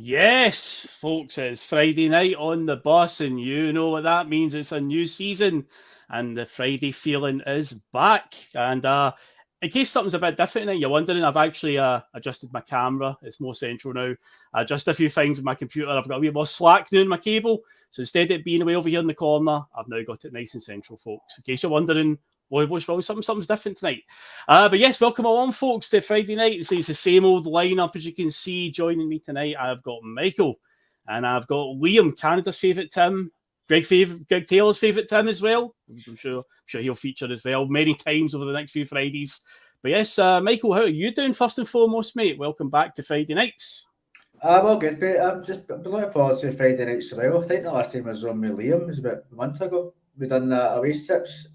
Yes, folks, it's Friday night on the bus, and you know what that means. It's a new season, and the Friday feeling is back. And in case something's a bit different tonight, you're wondering, I've actually adjusted my camera. It's more central now. Just a few things on my computer. I've got a wee more slack doing my cable. So instead of it being away over here in the corner, I've now got it nice and central, folks. In case you're wondering, what's wrong? Something's different tonight. But yes, welcome along, folks, to Friday night. It's the same old lineup as you can see. Joining me tonight, I've got Michael, and I've got Liam, Canada's favourite Tim, Greg Taylor's favourite Tim as well. I'm sure he'll feature as well many times over the next few Fridays. But yes, Michael, how are you doing? First and foremost, mate, welcome back to Friday nights. I'm all good, mate. I'm looking forward to Friday nights as well. I think the last time I was on with Liam was about a month ago. We done away tips.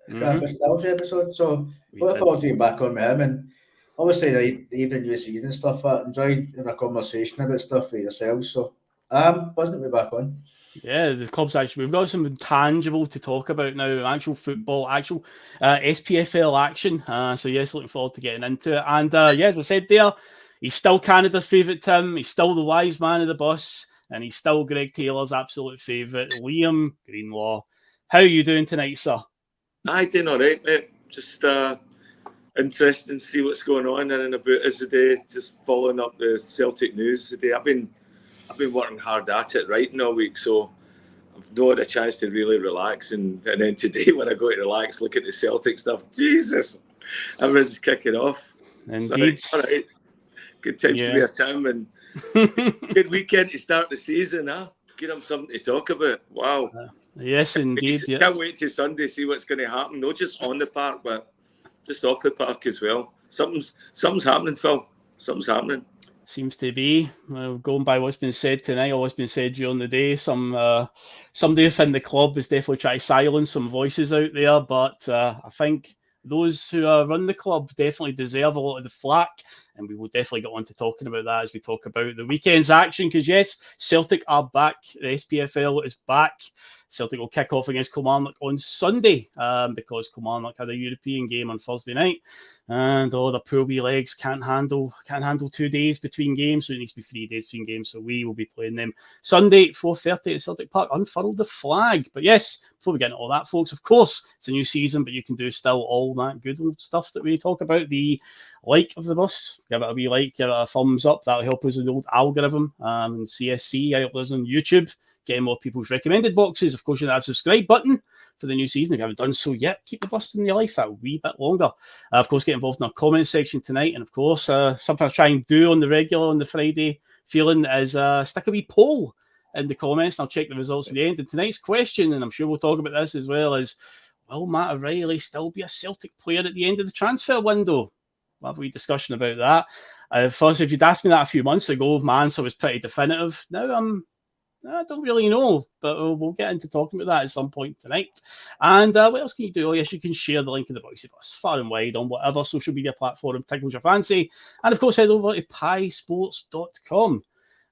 Bustalgia episode, so looking forward to getting back on with him, and obviously even new season stuff. I enjoyed having a conversation about stuff with yourselves, so buzzing to be back on. Yeah, the club's actually, we've got something tangible to talk about now, actual football, actual SPFL action. So yes, looking forward to getting into it. And yeah, as I said there, he's still Canada's favourite Tim, he's still the wise man of the bus, and he's still Greg Taylor's absolute favourite, Liam Greenlaw. How are you doing tonight, sir? I doing all right, mate. Just interesting to see what's going on in and about as the day. Just following up the Celtic news today. I've been working hard at it, writing all week, so I've not had a chance to really relax. And then today, when I go to relax, look at the Celtic stuff. Jesus, everyone's kicking off. Indeed. So, all right. Good times to be a Tim, and good weekend to start the season. Give them something to talk about. Wow. Yes, indeed. Can't wait till Sunday to see what's going to happen. Not just on the park, but just off the park as well. Something's happening, Phil. Something's happening. Seems to be. Going by what's been said tonight or what's been said during the day, somebody within the club is definitely trying to silence some voices out there, but I think those who run the club definitely deserve a lot of the flack, and we will definitely get on to talking about that as we talk about the weekend's action, because yes, Celtic are back. The SPFL is back. Celtic will kick off against Kilmarnock on Sunday because Kilmarnock had a European game on Thursday night, and the poor wee legs can't handle 2 days between games, so it needs to be 3 days between games. So we will be playing them Sunday at 4:30 at Celtic Park. Unfurl the flag. But yes, before we get into all that, folks, of course it's a new season, but you can do still all that good stuff that we talk about. The like of the bus, give it a wee like, give it a thumbs up. That'll help us with the old algorithm. And CSC, I help us on YouTube, getting more people's recommended boxes. Of course, you have a subscribe button for the new season. If you haven't done so yet, keep the bus in your life a wee bit longer. Of course, get involved in our comment section tonight. And of course, something I try and do on the regular on the Friday feeling is stick a wee poll in the comments, and I'll check the results at the end. And tonight's question, and I'm sure we'll talk about this as well, is will Matt O'Reilly still be a Celtic player at the end of the transfer window? We'll have a wee discussion about that. First, if you'd asked me that a few months ago, my answer was pretty definitive. Now I don't really know, but we'll get into talking about that at some point tonight. And what else can you do? Oh, yes, you can share the link of the Bhoycie Bus far and wide on whatever social media platform tickles your fancy. And of course, head over to piesports.com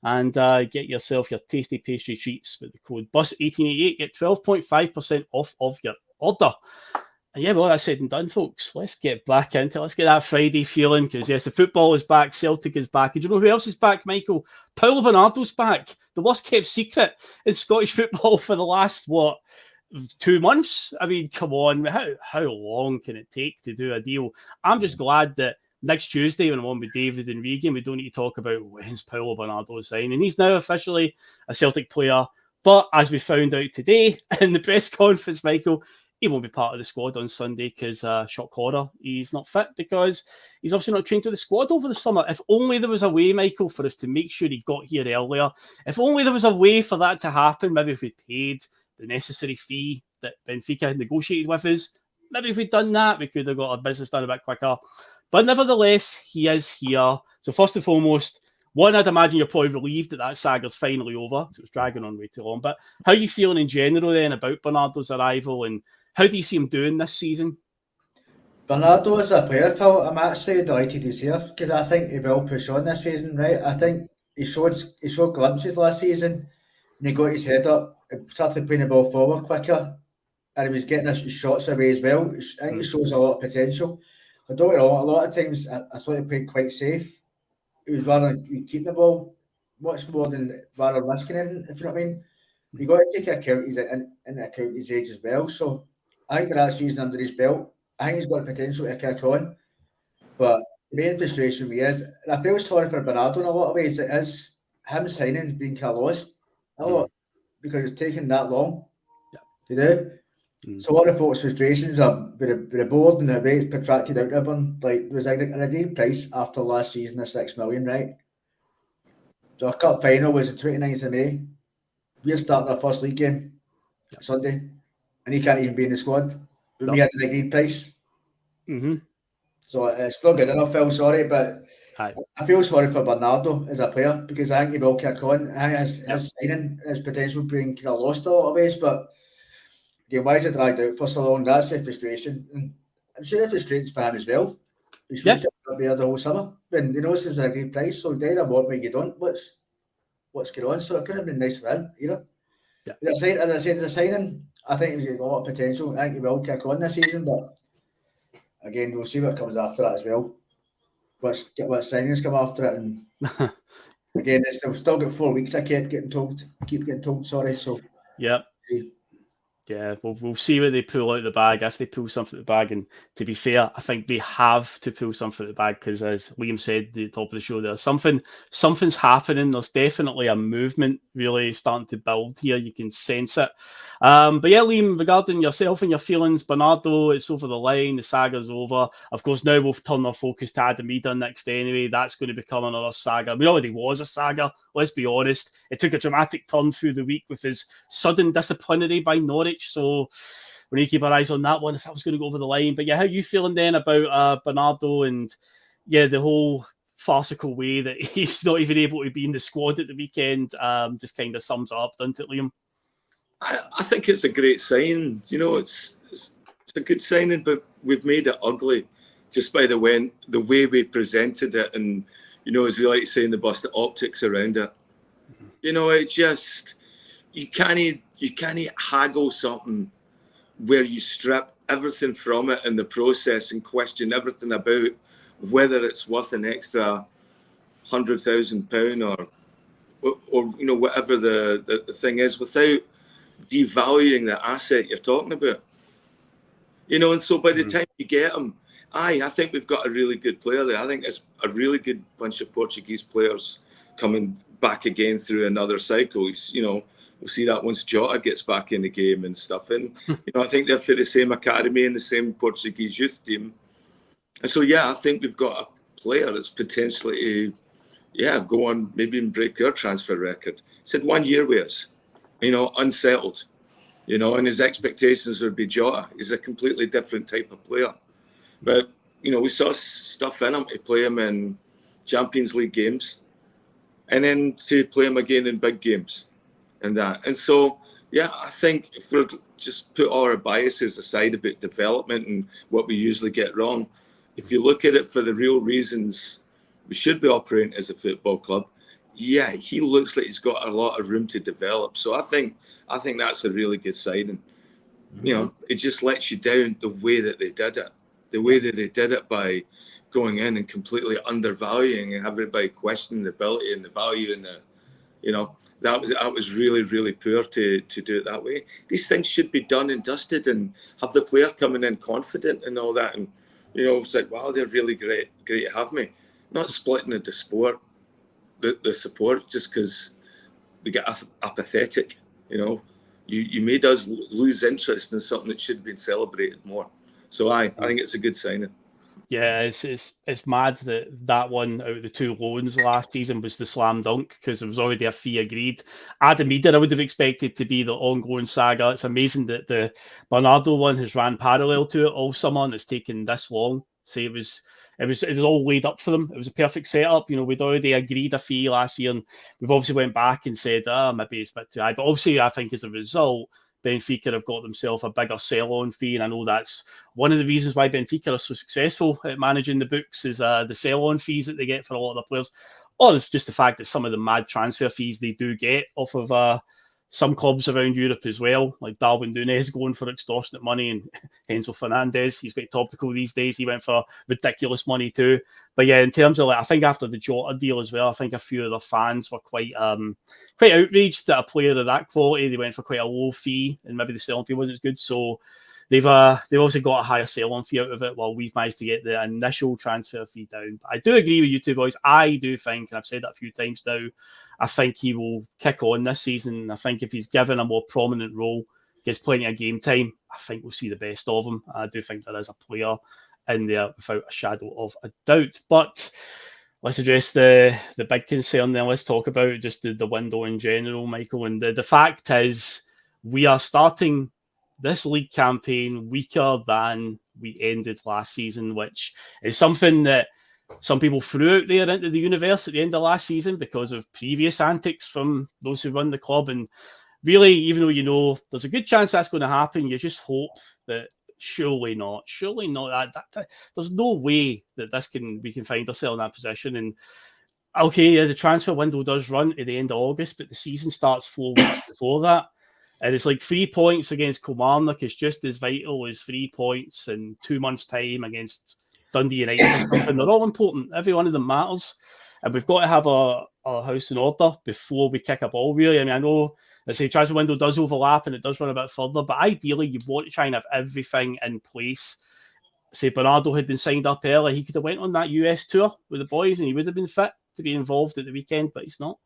and get yourself your tasty pastry treats with the code BUS1888. Get 12.5% off of your order. And yeah, well, that's said and done, folks. Let's get back into it. Let's get that Friday feeling, because yes, the football is back, Celtic is back. And do you know who else is back, Michael? Paulo Bernardo's back. The worst kept secret in Scottish football for the last, 2 months? I mean, come on, how long can it take to do a deal? I'm just glad that next Tuesday, when I'm on with David and Regan, we don't need to talk about when's Paulo Bernardo signing. He's now officially a Celtic player. But as we found out today in the press conference, Michael, he won't be part of the squad on Sunday because, shock horror, he's not fit because he's obviously not trained to the squad over the summer. If only there was a way, Michael, for us to make sure he got here earlier. If only there was a way for that to happen. Maybe if we paid the necessary fee that Benfica had negotiated with us, maybe if we'd done that, we could have got our business done a bit quicker. But nevertheless, he is here. So first and foremost, one, I'd imagine you're probably relieved that saga's finally over because it was dragging on way too long. But how are you feeling in general then about Bernardo's arrival, and how do you see him doing this season? Bernardo is a player, Phil. I'm actually delighted he's here because I think he will push on this season, right? I think he showed glimpses last season and he got his head up, started playing the ball forward quicker, and he was getting his shots away as well. I think he shows a lot of potential. I don't know, a lot of times I thought he played quite safe. He was rather keeping the ball much more than rather risking in, if you know what I mean. You got to take account into account his age as well. So I think with that season under his belt, I think he's got the potential to kick on. But the main frustration with me is, and I feel sorry for Bernardo in a lot of ways, it is him signing's been kind of lost a lot because it's taken that long to do. So one of the folks' frustrations are with the board and the way it's protracted out everyone. Like, there was an agreed price after last season of 6 million, right? So our cup final was the 29th of May. We're starting our first league game Sunday, and he can't even be in the squad. But we had an agreed price. So it's still good enough. I feel sorry, but I feel sorry for Bernardo as a player because I think he will kick on. I think his signing, his potential being kind of lost a lot of ways, but again, why is it dragged out for so long? That's the frustration. And I'm sure the frustration's for him as well. He's future will be there the whole summer. And he knows there's a agreed price, so they either want me, you don't. What's going on? So it could have been nice for him, either. As I said, as a signing, I think he's got a lot of potential. I think he will kick on this season, but again, we'll see what comes after that as well. What signings come after it, and again, we've still got 4 weeks. I keep getting told. Sorry. So yeah, we'll see what they pull out of the bag, if they pull something out of the bag. And to be fair, I think they have to pull something out of the bag because, as Liam said at the top of the show, there's something's happening. There's definitely a movement really starting to build here. You can sense it. But yeah, Liam, regarding yourself and your feelings, Bernardo, it's over the line. The saga's over. Of course, now we'll turn our focus to Adam Ida next anyway. That's going to become another saga. I mean, it already was a saga, let's be honest. It took a dramatic turn through the week with his sudden disciplinary by Norwich. So we need to keep our eyes on that one if that was going to go over the line. But yeah, how are you feeling then about Bernardo and the whole farcical way that he's not even able to be in the squad at the weekend? Just kind of sums it up, doesn't it, Liam? I think it's a great sign. You know, it's a good signing, but we've made it ugly just by the way we presented it, and you know, as we like to say in the bus, the optics around it. You know, it just you can't haggle something where you strip everything from it in the process and question everything about whether it's worth an extra £100,000 or you know, whatever the thing is, without devaluing the asset you're talking about. You know, and so by the time you get him, I think we've got a really good player there. I think it's a really good bunch of Portuguese players coming back again through another cycle. You know, we'll see that once Jota gets back in the game and stuff. And, you know, I think they're for the same academy and the same Portuguese youth team. And so, yeah, I think we've got a player that's potentially, go on maybe and break our transfer record. He said 1 year with us, you know, unsettled, you know, and his expectations would be Jota. He's a completely different type of player. But, you know, we saw stuff in him to play him in Champions League games and then to play him again in big games and that. And so, yeah, I think if we just put all our biases aside about development and what we usually get wrong, if you look at it for the real reasons we should be operating as a football club, yeah, he looks like he's got a lot of room to develop. So I think that's a really good signing. You know, it just lets you down the way that they did it. The way that they did it by going in and completely undervaluing and everybody questioning the ability and the value and the, you know, that was really, really poor to do it that way. These things should be done and dusted and have the player coming in confident and all that. And, you know, it's like, wow, they're really great to have me. Not splitting the support just because we get apathetic, you know. You made us lose interest in something that should have been celebrated more. So I think it's a good signing. Yeah, it's mad that one out of the two loans last season was the slam dunk because there was already a fee agreed. Adam Ida, I would have expected to be the ongoing saga. It's amazing that the Bernardo one has ran parallel to it all summer and it's taken this long. So it was all laid up for them. It was a perfect setup. You know, we'd already agreed a fee last year, and we've obviously went back and said, maybe it's a bit too high. But obviously, I think as a result, Benfica have got themselves a bigger sell-on fee, and I know that's one of the reasons why Benfica are so successful at managing the books is the sell-on fees that they get for a lot of the players, or it's just the fact that some of the mad transfer fees they do get off of some clubs around Europe as well, like Darwin Núñez going for extortionate money, and Enzo Fernandez, he's quite topical these days. He went for ridiculous money too. But yeah, in terms of I think after the Jota deal as well, I think a few of the fans were quite outraged that a player of that quality, they went for quite a low fee, and maybe the selling fee wasn't as good. So they've also got a higher selling fee out of it, while we've managed to get the initial transfer fee down. But I do agree with you two boys. I do think, and I've said that a few times now, I think he will kick on this season. I think if he's given a more prominent role, gets plenty of game time, I think we'll see the best of him. I do think there is a player in there without a shadow of a doubt. But let's address the big concern then. Let's talk about just the window in general, Michael. And the fact is, we are starting this league campaign weaker than we ended last season, which is something that some people threw out there into the universe at the end of last season because of previous antics from those who run the club. And really, even though there's a good chance that's going to happen, you just hope that surely not. That there's no way that we can find ourselves in that position. And okay, yeah, the transfer window does run at the end of August, but the season starts 4 weeks before that. And it's like 3 points against Kilmarnock is just as vital as 3 points in 2 months' time against Dundee United or something. They're all important. Every one of them matters. And we've got to have our house in order before we kick a ball, really. I mean, I know, let's say, transfer window does overlap and it does run a bit further, but ideally you want to try and have everything in place. Say Bernardo had been signed up early, he could have went on that US tour with the boys and he would have been fit to be involved at the weekend, but he's not.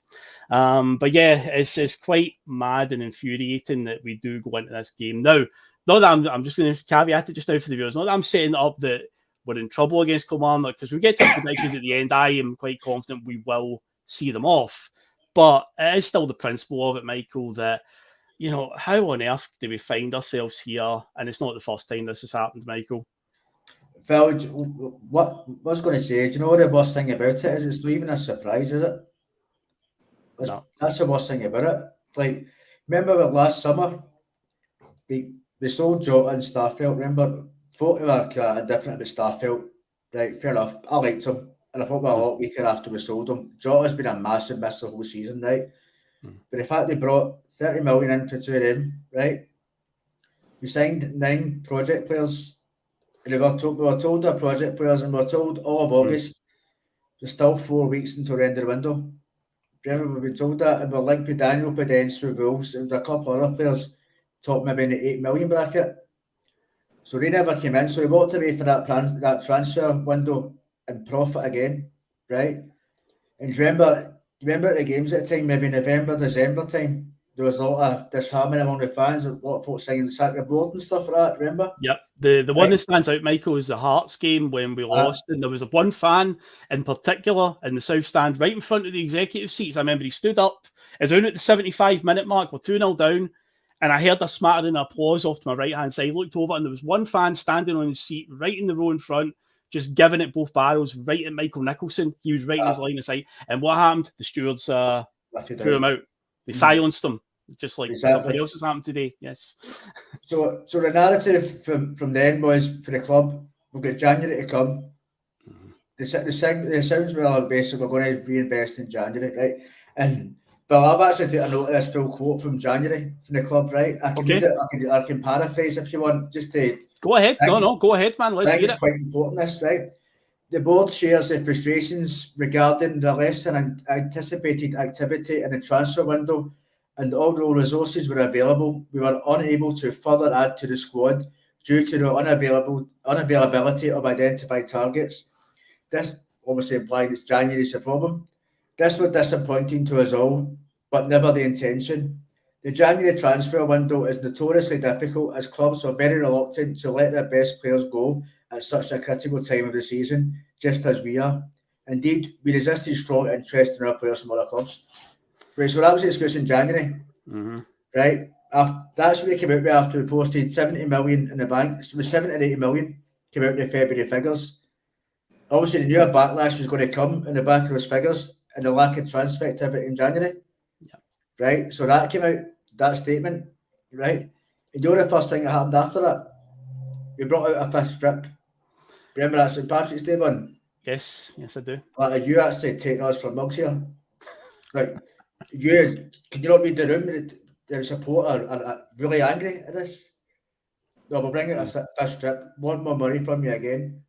But yeah, it's quite mad and infuriating that we do go into this game. Now, not that I'm just going to caveat it just now for the viewers, not that I'm setting up that we're in trouble against Kilmarnock, because we get to predictions at the end. I am quite confident we will see them off. But it is still the principle of it, Michael, that, how on earth do we find ourselves here? And it's not the first time this has happened, Michael. Phil, what I was going to say, do you know what the worst thing about it is? It's not even a surprise, is it? No. That's the worst thing about it. Like, remember last summer, they sold Jota and Starfelt, remember? Thought we were indifferent about Starfelt. Right, fair enough. I liked him. And I thought we were a lot weaker after we sold him. Jota's been a massive miss the whole season, right? But the fact they brought 30 million in for two of them, right? We signed 9 project players. And we were told they're project players, and we were told all of August. There's still 4 weeks until the end of the window. Remember, we've been told that, and we're linked with Daniel Pedence through Wolves, and there's a couple of other players top maybe in the 8 million bracket. So they never came in. So we walked away for that transfer window and profit again, right? And remember the games at the time, maybe November, December time, there was a lot of disharmony among the fans, a lot of folks saying sack the board and stuff like that, remember? Yep. The one that stands out, Michael, is the Hearts game when we lost, and there was one fan in particular in the South Stand right in front of the executive seats. I remember he stood up, around at the 75-minute mark, we're 2-0 down, and I heard a smattering of applause off to my right-hand side. I looked over, and there was one fan standing on his seat right in the row in front, just giving it both barrels right at Michael Nicholson. He was right in his line of sight. And what happened? The stewards threw him out. They silenced him, just like something else has happened today. Yes. So the narrative from then was, for the club, we've got January to come. The sounds were basically we're going to reinvest in January, right? And Bill, I've actually taken a note of this full quote from January from the club, right? I can read it, I can paraphrase if you want, just to... Go ahead. Go ahead, man. Let's hear it. It's quite important, this, right? The board shares the frustrations regarding the less than anticipated activity in the transfer window, and although resources were available, we were unable to further add to the squad due to the unavailability of identified targets. This obviously implied it's January's the problem. This was disappointing to us all, but never the intention. The January transfer window is notoriously difficult, as clubs were very reluctant to let their best players go at such a critical time of the season, just as we are. Indeed, we resisted strong interest in our players from other clubs. Right, so that was the excuse in January. Right? That's what they came out with after we posted 70 million in the bank. So it was 70 and 80 million came out in the February figures. Obviously, they knew a backlash was going to come in the back of those figures and the lack of transfer activity in January. Right? So that came out, that statement, right? And you know the first thing that happened after that? We brought out a 5th strip. Remember that St. Patrick's Day one? Yes, I do. Like, you actually taking us for mugs here. Like, can you not read the room? the support are really angry at this. No, we'll bring it a fifth trip. Want more money from you again.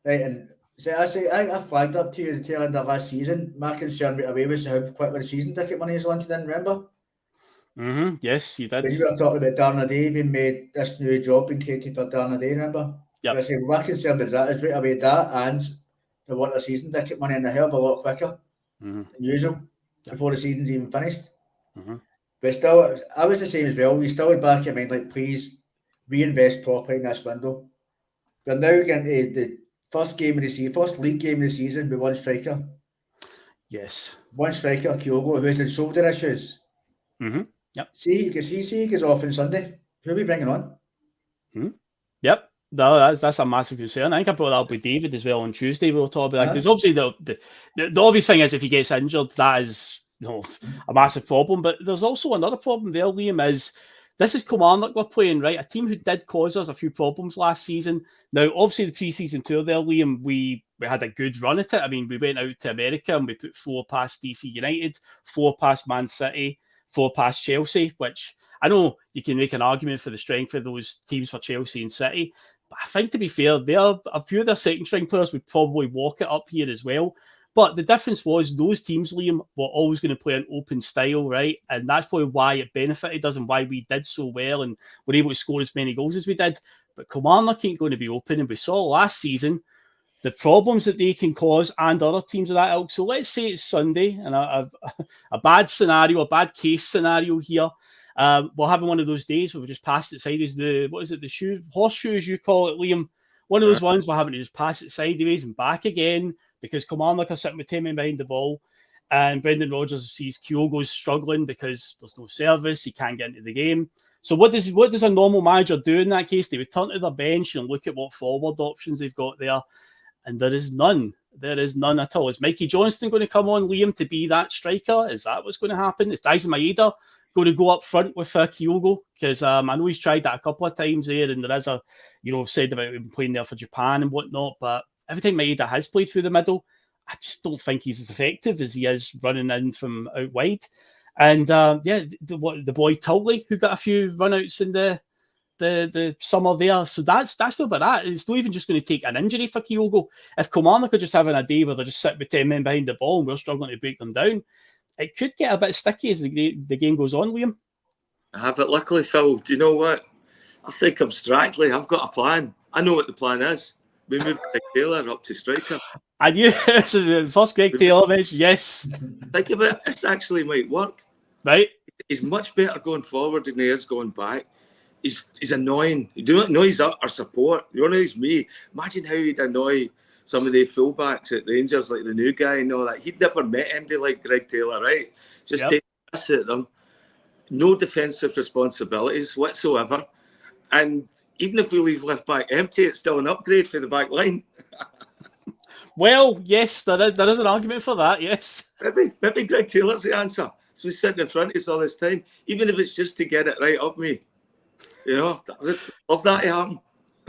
Right, and so I flagged up to you the tail end of last season. My concern right away was how quickly the season ticket money is landed in, remember? Yes, you did. When you were talking about Darren Day being made, this new job being created for Darren Day, remember? Yep. I say, my concern is right away that and they want the season ticket money in a hell of a lot quicker than usual before the season's even finished. But still, I was the same as well. We still had back in mind, like, please reinvest properly in this window. We're now getting to the first league game of the season with one striker. Yes. One striker, Kyogo, who has had shoulder issues. Yep. See, he goes off on Sunday. Who are we bringing on? Yep. No, that's a massive concern. I think I brought that up with David as well on Tuesday. We'll talk about that because obviously the obvious thing is if he gets injured, that is a massive problem. But there's also another problem there, Liam, is this is Kilmarnock we're playing, right? A team who did cause us a few problems last season. Now, obviously, the pre-season tour there, Liam, we had a good run at it. I mean, we went out to America and we put 4 past DC United, 4 past Man City, 4 past Chelsea, which I know you can make an argument for the strength of those teams for Chelsea and City. But I think, to be fair, a few of their second-string players would probably walk it up here as well. But the difference was those teams, Liam, were always going to play an open style, right? And that's probably why it benefited us and why we did so well and were able to score as many goals as we did. But Kilmarnock ain't going to be open. And we saw last season the problems that they can cause and other teams of that ilk. So let's say it's Sunday and a bad scenario, a bad case scenario here. We're having one of those days where we just pass it sideways. The horseshoes you call it, Liam? One of those ones we're having to just pass it sideways and back again because Kilmarnock are sitting with 10 men behind the ball and Brendan Rodgers sees Kyogo's struggling because there's no service, he can't get into the game. So what does a normal manager do in that case? They would turn to their bench and look at what forward options they've got there, and there is none. There is none at all. Is Mikey Johnston going to come on, Liam, to be that striker? Is that what's going to happen? Is Daisen Maeda going to go up front with Kyogo? Because I know he's tried that a couple of times there, and there is said about him playing there for Japan and whatnot, but every time Maeda has played through the middle, I just don't think he's as effective as he is running in from out wide. And the boy Tully, who got a few runouts in the summer there. So that's where we're at. It's not even just going to take an injury for Kyogo. If Kilmarnock are just having a day where they're just sitting with 10 men behind the ball and we're struggling to break them down, it could get a bit sticky as the game goes on, Liam. But luckily, Phil, do you know what? I think abstractly, I've got a plan. I know what the plan is. We moved Greg Taylor up to striker. I knew it was the first Greg Taylor mention, yes. Think about it, this actually might work. Right. He's much better going forward than he is going back. He's annoying. You do not know he's our support. You know he's me. Imagine how he'd annoy some of the fullbacks at Rangers, like the new guy and all that. He'd never met anybody like Greg Taylor, right? Just take us at them. No defensive responsibilities whatsoever. And even if we leave left back empty, it's still an upgrade for the back line. Well, yes, there is an argument for that, yes. Maybe Greg Taylor's the answer. So he's sitting in front of us all this time, even if it's just to get it right up me. You know, love that to happen.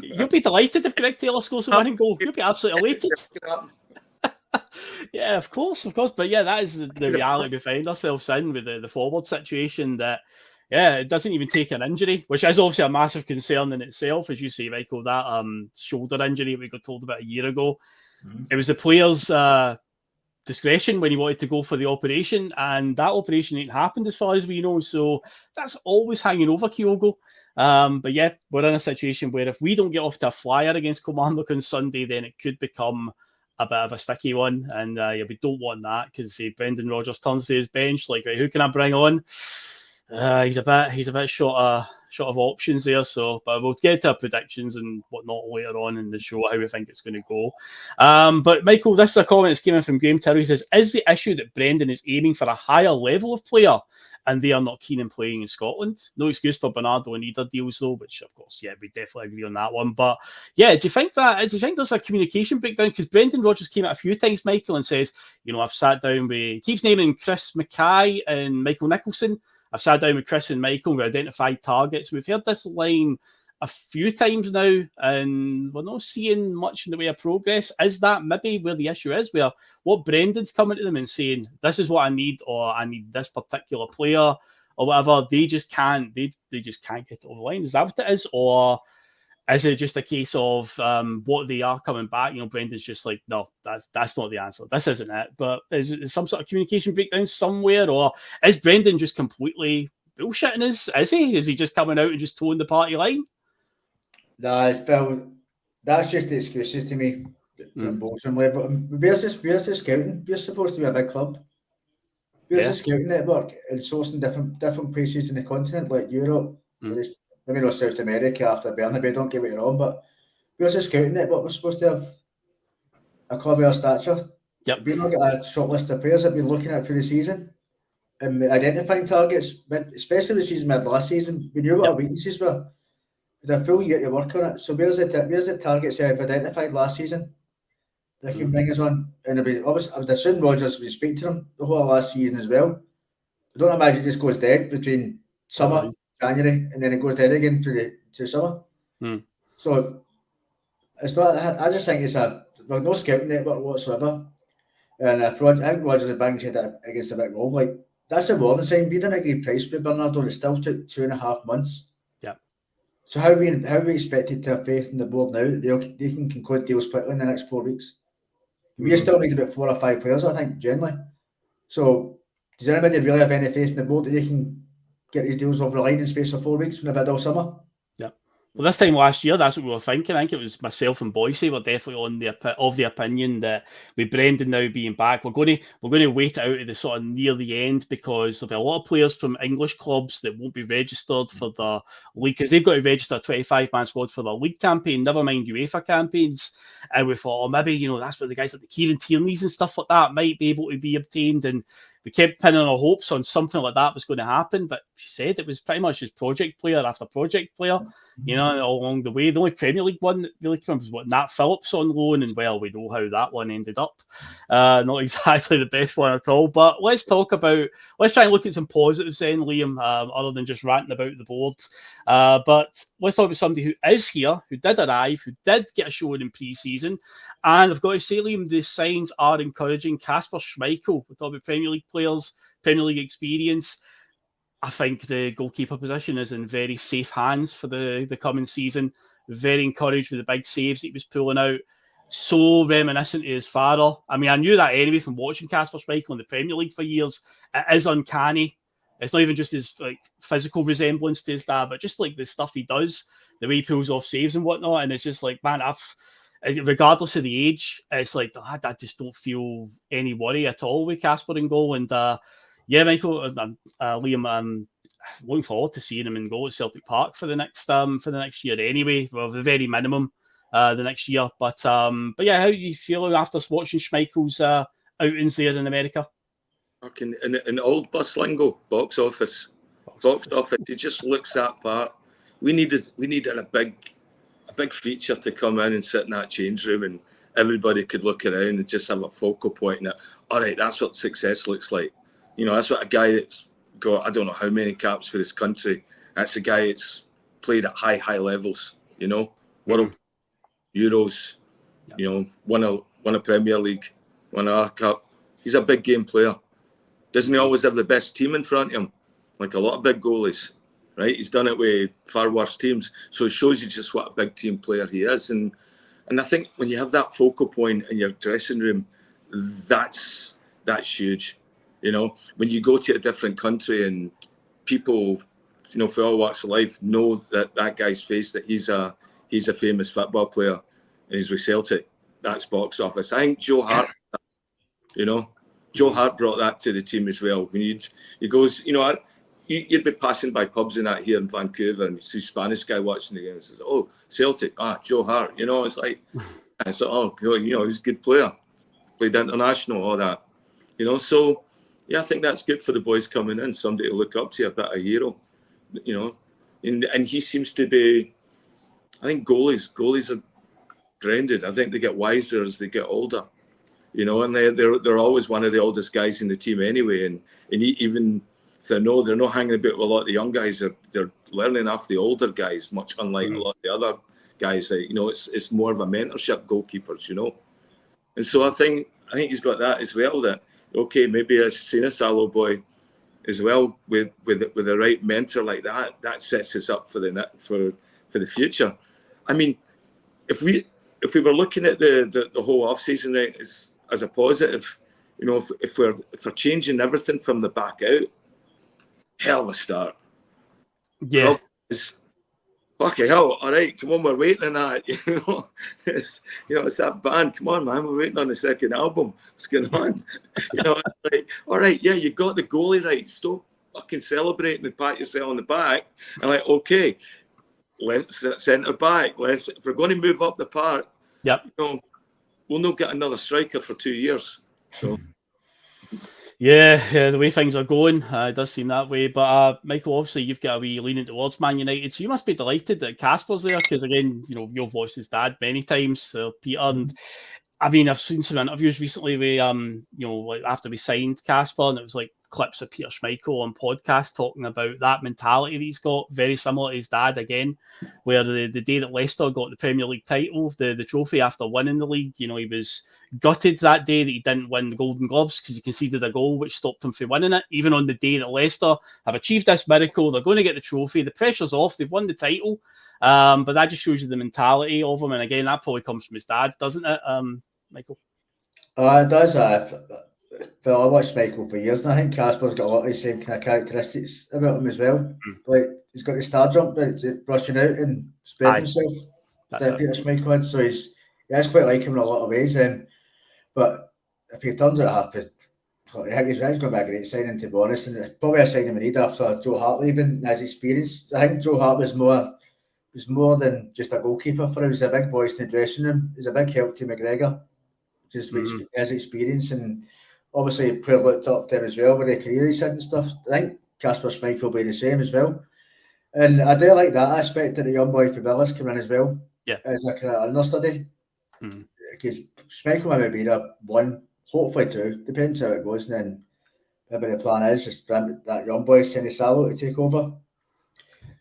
You'll be delighted if Greg Taylor scores a winning goal. You'll be absolutely elated. Yeah, of course. But yeah, that is the reality we find ourselves in with the forward situation that, yeah, it doesn't even take an injury, which is obviously a massive concern in itself. As you say, Michael, that shoulder injury we got told about a year ago. It was the player's discretion when he wanted to go for the operation, and that operation ain't happened as far as we know. So that's always hanging over Kyogo. But yeah, we're in a situation where if we don't get off to a flyer against Kilmarnock on Sunday, then it could become a bit of a sticky one. And we don't want that because Brendan Rodgers turns to his bench like, right, who can I bring on? He's a bit short of options there. So, but we'll get to our predictions and whatnot later on in the show, how we think it's going to go. But Michael, this is a comment that's came in from Graham Terry. He says, is the issue that Brendan is aiming for a higher level of player and they are not keen in playing in Scotland? No excuse for Bernardo and either deals though, which of course, yeah, we definitely agree on that one. But yeah, do you think there's a communication breakdown? Because Brendan Rodgers came out a few times, Michael, and says, I've sat down with, keeps naming Chris Mackay and Michael Nicholson. I've sat down with Chris and Michael, we identified targets. We've heard this line a few times now, and we're not seeing much in the way of progress. Is that maybe where the issue is, where what Brendan's coming to them and saying, this is what I need, or I need this particular player, or whatever, they just can't. They just can't get it over the line. Is that what it is, or is it just a case of what they are coming back? You know, Brendan's just like, no, that's not the answer. This isn't it. But is it some sort of communication breakdown somewhere, or is Brendan just completely bullshitting us? Is he? Is he just coming out and just towing the party line? Nah, Phil, that's just the excuses to me from boxing level. Where's the scouting? We're supposed to be a big club. Where's the scouting network and sourcing different places in the continent like Europe? Maybe not South America after Bernardo, don't get me wrong, but where's the scouting network? We're supposed to have a club of our stature. Yep. We've not got a short list of players that we're looking at for the season and identifying targets, especially the season we had last season. We knew what our weaknesses were. We had a full year to work on it. So where's the targets I've identified last season that can bring us on? And obviously, I would assume Rodgers would speak to them the whole of last season as well. I don't imagine it just goes dead between summer, January, and then it goes dead again to summer. So it's not. I just think there's no scouting network whatsoever. And I think Rodgers and Banks had that against a big role. Like that's a warning sign. We didn't agree price with Bernardo, and it still took 2.5 months. Yeah. So how are we expected to have faith in the board now that they can conclude deals quickly in the next 4 weeks? We still need about 4 or 5 players, I think, generally. So does anybody really have any faith in the board that they can get these deals over the line in space of 4 weeks when they've had all summer? Yeah. Well, this time last year, that's what we were thinking. I think it was myself and Bhoycie were definitely of the opinion that with Brendan now being back, we're going to wait it out to the sort of near the end because there'll be a lot of players from English clubs that won't be registered for the league because they've got to register a 25-man squad for the league campaign, never mind UEFA campaigns. And we thought, maybe, that's where the guys like the Kieran Tierney's and stuff like that might be able to be obtained. And we kept pinning our hopes on something like that was going to happen. But she said it was pretty much just project player after project player, all along the way. The only Premier League one that really comes was Nat Phillips on loan. And, well, we know how that one ended up. Not exactly the best one at all. But let's try and look at some positives then, Liam, other than just ranting about the board. But let's talk about somebody who is here, who did arrive, who did get a showing in pre-season. And I've got to say, Liam, the signs are encouraging. Casper Schmeichel, we talk about Premier League players, Premier League experience. I think the goalkeeper position is in very safe hands for the coming season. Very encouraged with the big saves that he was pulling out. So reminiscent of his father. I mean, I knew that anyway from watching Casper Schmeichel in the Premier League for years. It is uncanny. It's not even just his physical resemblance to his dad, but just like the stuff he does, the way he pulls off saves and whatnot. And it's just like, man, regardless of the age, it's like I just don't feel any worry at all with Casper in goal. And Michael, Liam, I'm looking forward to seeing him in goal at Celtic Park for the next year anyway, well, the very minimum the next year. But yeah, how do you feel after watching Schmeichel's outings there in America? Okay, in old bus lingo, box office. He just looks that part. We needed a big feature to come in and sit in that change room and everybody could look around and just have a focal point and all right, that's what success looks like. That's what a guy that's got I don't know how many caps for his country. That's a guy that's played at high levels. World Euros. Won a Premier League, won a cup. He's a big game player. Doesn't he always have the best team in front of him, like a lot of big goalies? Right, he's done it with far worse teams, so it shows you just what a big team player he is. And I think when you have that focal point in your dressing room, that's huge. When you go to a different country and people, for all walks of life, know that guy's face, that he's a famous football player, and he's with Celtic. That's box office. I think Joe Hart, Joe Hart brought that to the team as well. When he goes, you'd be passing by pubs and that here in Vancouver and you see a Spanish guy watching the game and says, oh, Celtic, Joe Hart. It's like, he's a good player. Played international, all that. So, yeah, I think that's good for the boys coming in, somebody to look up to, a bit of a hero. And he seems to be, I think goalies are grounded. I think they get wiser as they get older. And they're always one of the oldest guys in the team anyway. And even if they're not hanging about with a lot of the young guys, they're learning off the older guys, much unlike a lot of the other guys. That, it's more of a mentorship goalkeepers, And so I think he's got that as well. That okay, maybe I've seen a Salo boy, as well with the right mentor like that. That sets us up for the future. I mean, if we were looking at the whole off season, right, as a positive, you know, if we're changing everything from the back out, hell of a start. Yeah. Fucking hell! All right, come on, we're waiting on that. It's that band. Come on, man, we're waiting on the second album. What's going on? It's like, all right, yeah, you got the goalie right. Stop fucking celebrating and pat yourself on the back. And like, okay, let's centre back. If we're going to move up the park, yep, we'll not get another striker for 2 years. So. Yeah, the way things are going, it does seem that way. But Michael, obviously, you've got a wee leaning towards Man United, so you must be delighted that Casper's there because, again, you've voiced his dad many times, Peter. And I mean, I've seen some interviews recently where, like after we signed Casper, and it was like clips of Peter Schmeichel on podcast talking about that mentality that he's got, very similar to his dad again, where the day that Leicester got the Premier League title, the trophy after winning the league, he was gutted that day that he didn't win the Golden Gloves because he conceded a goal which stopped him from winning it. Even on the day that Leicester have achieved this miracle, they're going to get the trophy, the pressure's off, they've won the title, but that just shows you the mentality of him. And again, that probably comes from his dad, doesn't it, Michael? It does. Well, I watched Michael for years, and I think Casper's got a lot of the same kind of characteristics about him as well. Like, he's got the star jump, but it's brushing out and spreading himself. That Peter Schmeichel had, so he is quite like him in a lot of ways. But if he turns out I think he's going to be a great signing, to be honest, and it's probably a signing we need after Joe Hart leaving his experience. I think Joe Hart was more than just a goalkeeper for him. He was a big voice in the dressing room. He was a big help to McGregor, just with his experience, and obviously Puel looked up to him as well with the career he's had and stuff. I think Casper Schmeichel will be the same as well. And I do like that aspect that the young boy for Villas came in as well. Yeah. As a kind of understudy. Because Schmeichel may be the one, hopefully two, depends how it goes, and then maybe the plan is just for that young boy, Senny Salo, to take over.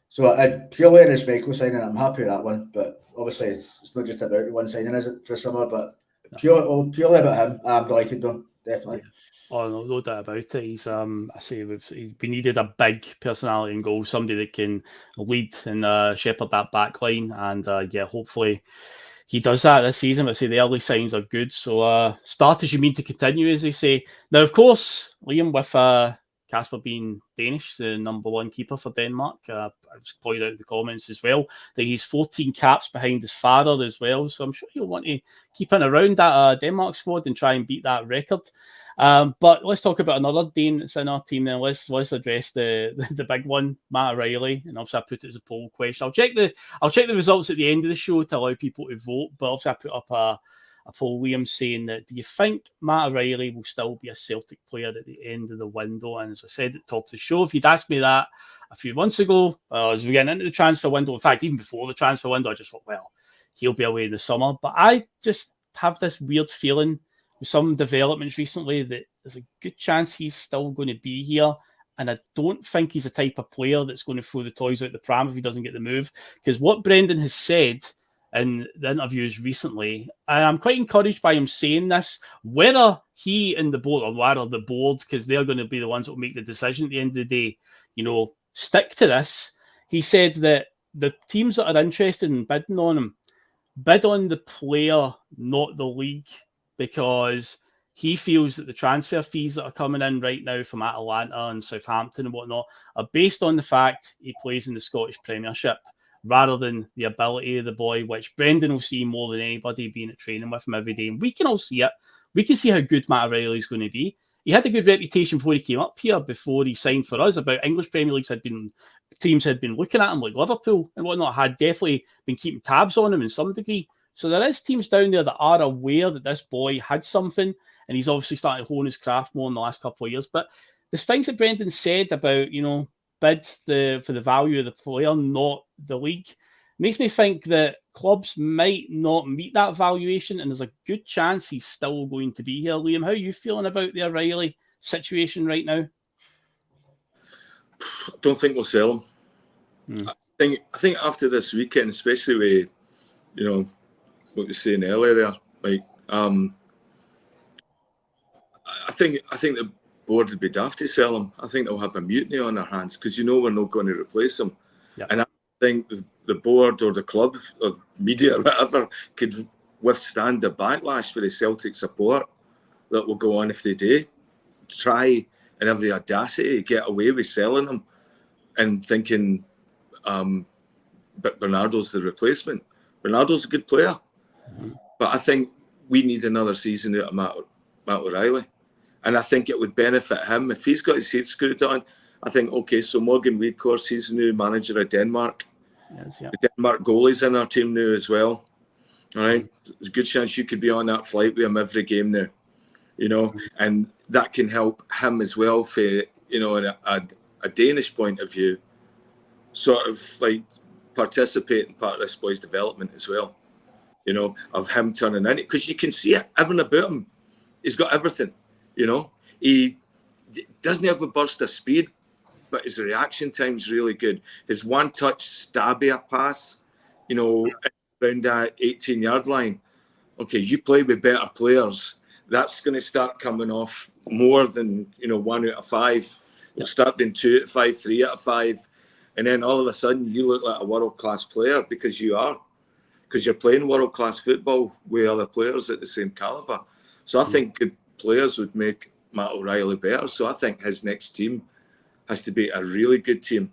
So purely the Schmeichel signing, I'm happy with that one. But obviously it's not just about the one signing, is it, for summer? But purely about him, I'm delighted with him, definitely. Yeah. Oh, no doubt about it. He's, we needed a big personality in goal, somebody that can lead and shepherd that back line. And hopefully he does that this season. But the early signs are good. So start as you mean to continue, as they say. Now, of course, Liam, with Casper being Danish, the number one keeper for Denmark, I just pointed out in the comments as well that he's 14 caps behind his father as well. So I'm sure he'll want to keep in around that Denmark squad and try and beat that record. But let's talk about another Dane that's in our team then. Let's address the big one, Matt O'Reilly, and obviously I put it as a poll question. I'll check the results at the end of the show to allow people to vote, but obviously I put up a poll, Liam, saying that do you think Matt O'Reilly will still be a Celtic player at the end of the window? And as I said at the top of the show, if you'd asked me that a few months ago, as we get into the transfer window, in fact, even before the transfer window, I just thought, well, he'll be away in the summer. But I just have this weird feeling with some developments recently that there's a good chance he's still going to be here. And I don't think he's the type of player that's going to throw the toys out the pram if he doesn't get the move. Because what Brendan has said in the interviews recently, and I'm quite encouraged by him saying this, whether he and the board, or rather the board, because they're going to be the ones that will make the decision at the end of the day, stick to this. He said that the teams that are interested in bidding on him, bid on the player, not the league, because he feels that the transfer fees that are coming in right now from Atalanta and Southampton and whatnot are based on the fact he plays in the Scottish Premiership rather than the ability of the boy, which Brendan will see more than anybody being at training with him every day. And we can all see it. We can see how good Matt O'Reilly is going to be. He had a good reputation before he came up here, before he signed for us, about English Premier Leagues teams had been looking at him, like Liverpool and whatnot, had definitely been keeping tabs on him in some degree. So there is teams down there that are aware that this boy had something, and he's obviously started to hone his craft more in the last couple of years. But the things that Brendan said about, bid for the value of the player, not the league, makes me think that clubs might not meet that valuation, and there's a good chance he's still going to be here. Liam, how are you feeling about the O'Reilly situation right now? I don't think we'll sell him. I think after this weekend, especially with, what you were saying earlier there, like, I think board would be daft to sell him. I think they'll have a mutiny on their hands because we're not going to replace him. Yep. And I think the board or the club or media or whatever could withstand the backlash for the Celtic support that will go on if they do try and have the audacity to get away with selling them and thinking but Bernardo's the replacement. Bernardo's a good player. But I think we need another season out of Matt O'Reilly. And I think it would benefit him. If he's got his head screwed on, I think, okay, so Morgan Weghorst, he's the new manager of Denmark. Yes, yeah. The Denmark goalie's in our team now as well. All right? There's a good chance you could be on that flight with him every game now. And that can help him as well for, a Danish point of view, sort of like participate in part of this boy's development as well, of him turning in it. Because you can see it, everything about him. He's got everything, He doesn't have a burst of speed, but his reaction time's really good. His one-touch stabbier pass, around that 18-yard line. Okay, you play with better players. That's going to start coming off more than, 1 out of 5. It'll start being 2 out of 5, 3 out of 5. And then all of a sudden you look like a world-class player because you are. Because you're playing world-class football with other players at the same calibre. So I think good players would make Matt O'Reilly better. So I think his next team has to be a really good team.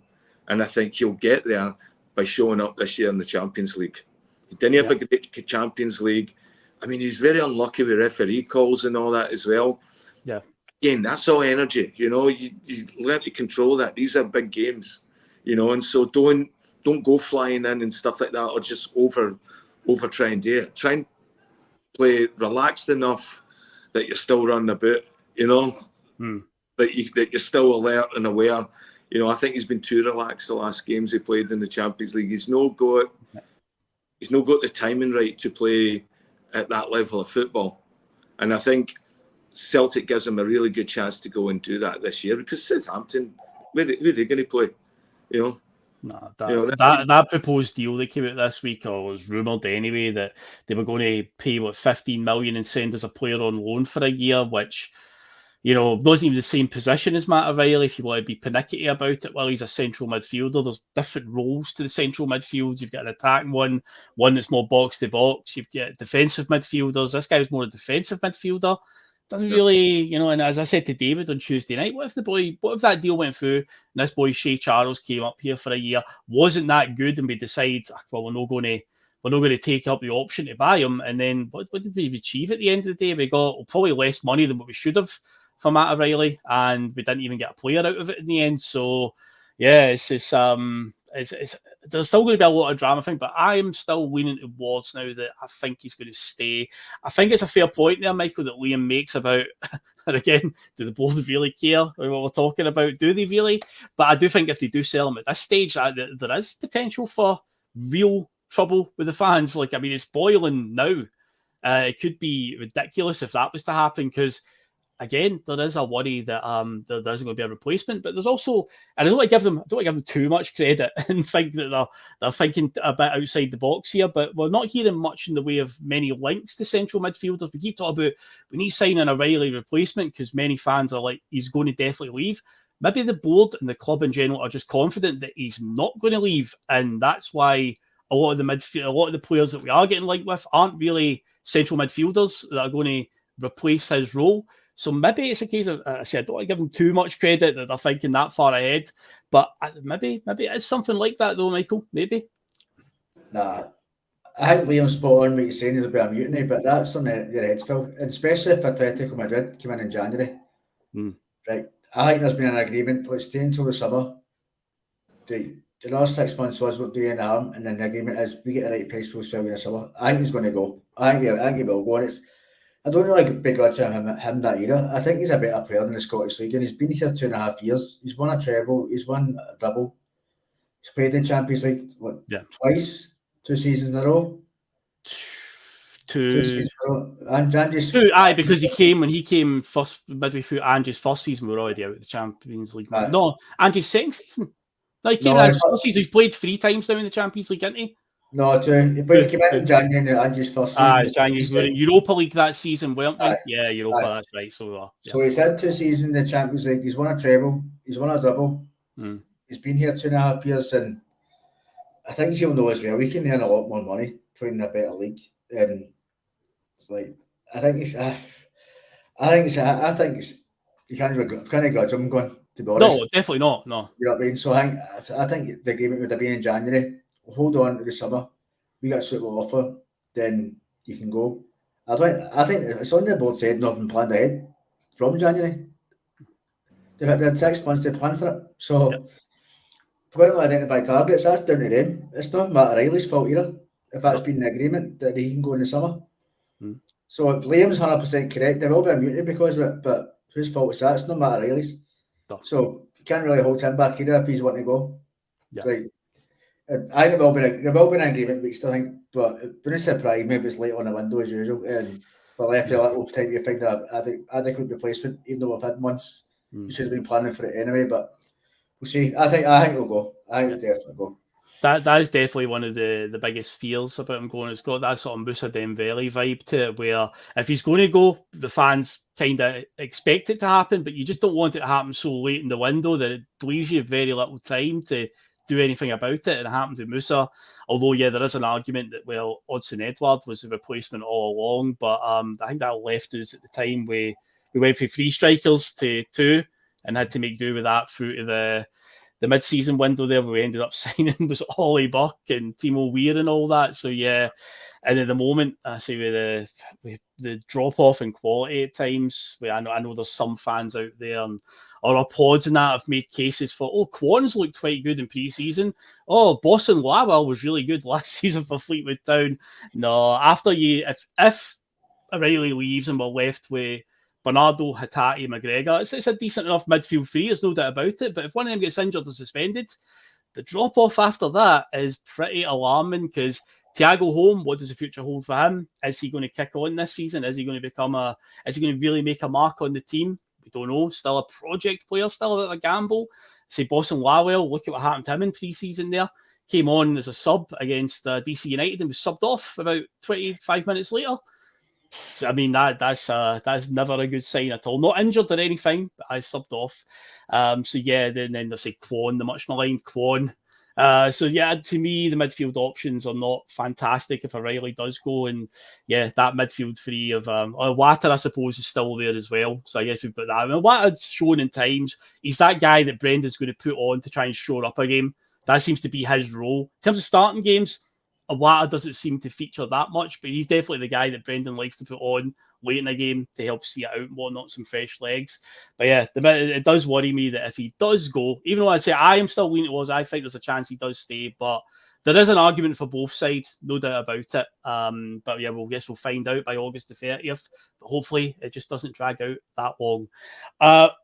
And I think he'll get there by showing up this year in the Champions League. He didn't have a great Champions League. I mean, he's very unlucky with referee calls and all that as well. Yeah. Again, that's all energy. You learn to control that. These are big games, and so don't go flying in and stuff like that, or just over try and do it. Try and play relaxed enough that you're still running about, that you're still alert and aware. I think he's been too relaxed the last games he played in the Champions League. He's not got the timing right to play at that level of football. And I think Celtic gives him a really good chance to go and do that this year because Southampton, who are they going to play? No, that proposed deal that came out this week, or was rumoured anyway, that they were going to pay 15 million and send us a player on loan for a year, which wasn't even the same position as Matt O'Reilly. If you want to be pernickety about it, well, he's a central midfielder. There's different roles to the central midfield. You've got an attacking one that's more box to box. You've got defensive midfielders. This guy was more a defensive midfielder. Doesn't really, and as I said to David on Tuesday night, what if that deal went through and this boy Shea Charles came up here for a year, wasn't that good, and we decide, well, we're not going to take up the option to buy him, and then what did we achieve at the end of the day? We got probably less money than what we should have for Matt O'Reilly, and we didn't even get a player out of it in the end. So yeah, it's there's still going to be a lot of drama thing, but I am still leaning towards now that I think he's going to stay. I think it's a fair point there, Michael, that Liam makes about, and again, do the board really care what we're talking about? Do they really? But I do think if they do sell him at this stage, there is potential for real trouble with the fans. Like, I mean, it's boiling now. It could be ridiculous if that was to happen because, again, there is a worry that there isn't going to be a replacement, but there's also, and I don't want to give them too much credit and think that they're thinking a bit outside the box here, but we're not hearing much in the way of many links to central midfielders. We keep talking about we need to sign an O'Reilly replacement because many fans are like, he's going to definitely leave. Maybe the board and the club in general are just confident that he's not going to leave, and that's why a lot of the players that we are getting linked with aren't really central midfielders that are going to replace his role. So maybe it's a case of, I said, I don't want to give them too much credit that they're thinking that far ahead, but maybe it is something like that though, Michael, maybe. Nah, I think Liam's spot on what he's saying, there'll be a mutiny, but that's something that your head's filled, especially if Atletico Madrid came in January. Right, I think there's been an agreement, let's stay until the summer. The last 6 months was what doing the harm, and then the agreement is we get the right price, we'll sell in the summer. I think he's going to go. I think he will go, and I don't really begrudge him that either. I think he's a better player than the Scottish League, and he's been here 2.5 years. He's won a treble, he's won a double. He's played in Champions League twice, 2 seasons in a row. Two seasons in a row. And Andrew's because when he came first midway through Andrew's first season, we were already out of the Champions League. No, Andrew's second season. No, he came in Andrew's first season. He's played 3 times now in the Champions League, hasn't he? No, he came in January and his first season. January. We were in Europa League that season, weren't we? Yeah, Europa, aye. that's right. So we were. So he's had 2 seasons in the Champions League. He's won a treble. He's won a double. He's been here 2.5 years, and I think he'll know as well. We can earn a lot more money playing in a better league. And it's like, I think you can't grudge him going, to be honest. No, definitely not. No. You know what I mean? So I think the agreement would have been in January. Hold on to the summer. We got a suitable offer, then you can go. I think it's on the board said nothing planned ahead from January. They had 6 months to plan for it. So for them to identify targets, that's down to them. It's not Matt O'Reilly's fault either, if that's been the agreement that he can go in the summer. So Liam's 100% correct. There will be a mutiny because of it, but whose fault is that? It's not Matt O'Reilly's. So you can't really hold him back either if he's wanting to go. Yeah. Like, I think there will be an agreement, but it wouldn't surprise me if it's late on the window as usual. And we're left a little time to find an adequate replacement, even though we've had months. You should have been planning for it anyway, but we'll see. I think we'll go. I think we'll definitely go. That is definitely one of the biggest fears about him going. It's got that sort of Moussa Dembele vibe to it, where if he's going to go, the fans kind of expect it to happen, but you just don't want it to happen so late in the window that it leaves you very little time to do anything about it. And it happened to Moussa, although there is an argument that Odsonne Edouard was the replacement all along, but I think that left us at the time we went from 3 strikers to 2 and had to make do with that through to the mid-season window there, where we ended up signing was Ollie Buck and Timo Weir and all that. So and at the moment, I say with the drop-off in quality at times, I know there's some fans out there or our pods and that have made cases for, Quan's looked quite good in pre-season. Boston Lawwell was really good last season for Fleetwood Town. No, if O'Reilly leaves and we're left with Bernardo, Hatate, McGregor, it's a decent enough midfield 3, there's no doubt about it. But if one of them gets injured or suspended, the drop-off after that is pretty alarming, because Thiago Holm, what does the future hold for him? Is he going to kick on this season? Is he going to really make a mark on the team? We don't know. Still a project player, still a bit of a gamble. Say Boston Lawwell, look at what happened to him in pre-season there. Came on as a sub against DC United and was subbed off about 25 minutes later. I mean, that's never a good sign at all. Not injured or anything, but I subbed off. Then there's Quan, the much maligned Quan. To me, the midfield options are not fantastic if O'Reilly does go. And that midfield 3 of Water, I suppose, is still there as well. So I guess we've got that. I mean, Water's shown in times, he's that guy that Brendan's going to put on to try and shore up a game. That seems to be his role. In terms of starting games, Awata doesn't seem to feature that much, but he's definitely the guy that Brendan likes to put on late in a game to help see it out and whatnot, some fresh legs. But it does worry me that if he does go, even though I'd say I am still leaning towards, I think there's a chance he does stay, but there is an argument for both sides, no doubt about it. We'll find out by August the 30th. But hopefully it just doesn't drag out that long.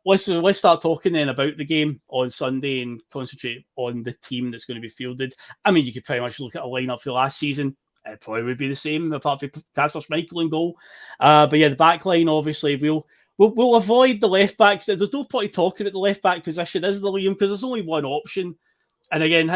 Let's start talking then about the game on Sunday and concentrate on the team that's going to be fielded. I mean, you could pretty much look at a lineup for last season. It probably would be the same apart from Casper Schmeichel in goal. The back line, obviously, we'll avoid the left back. There's no point talking about the left back position, is there, Liam? Because there's only one option. And again,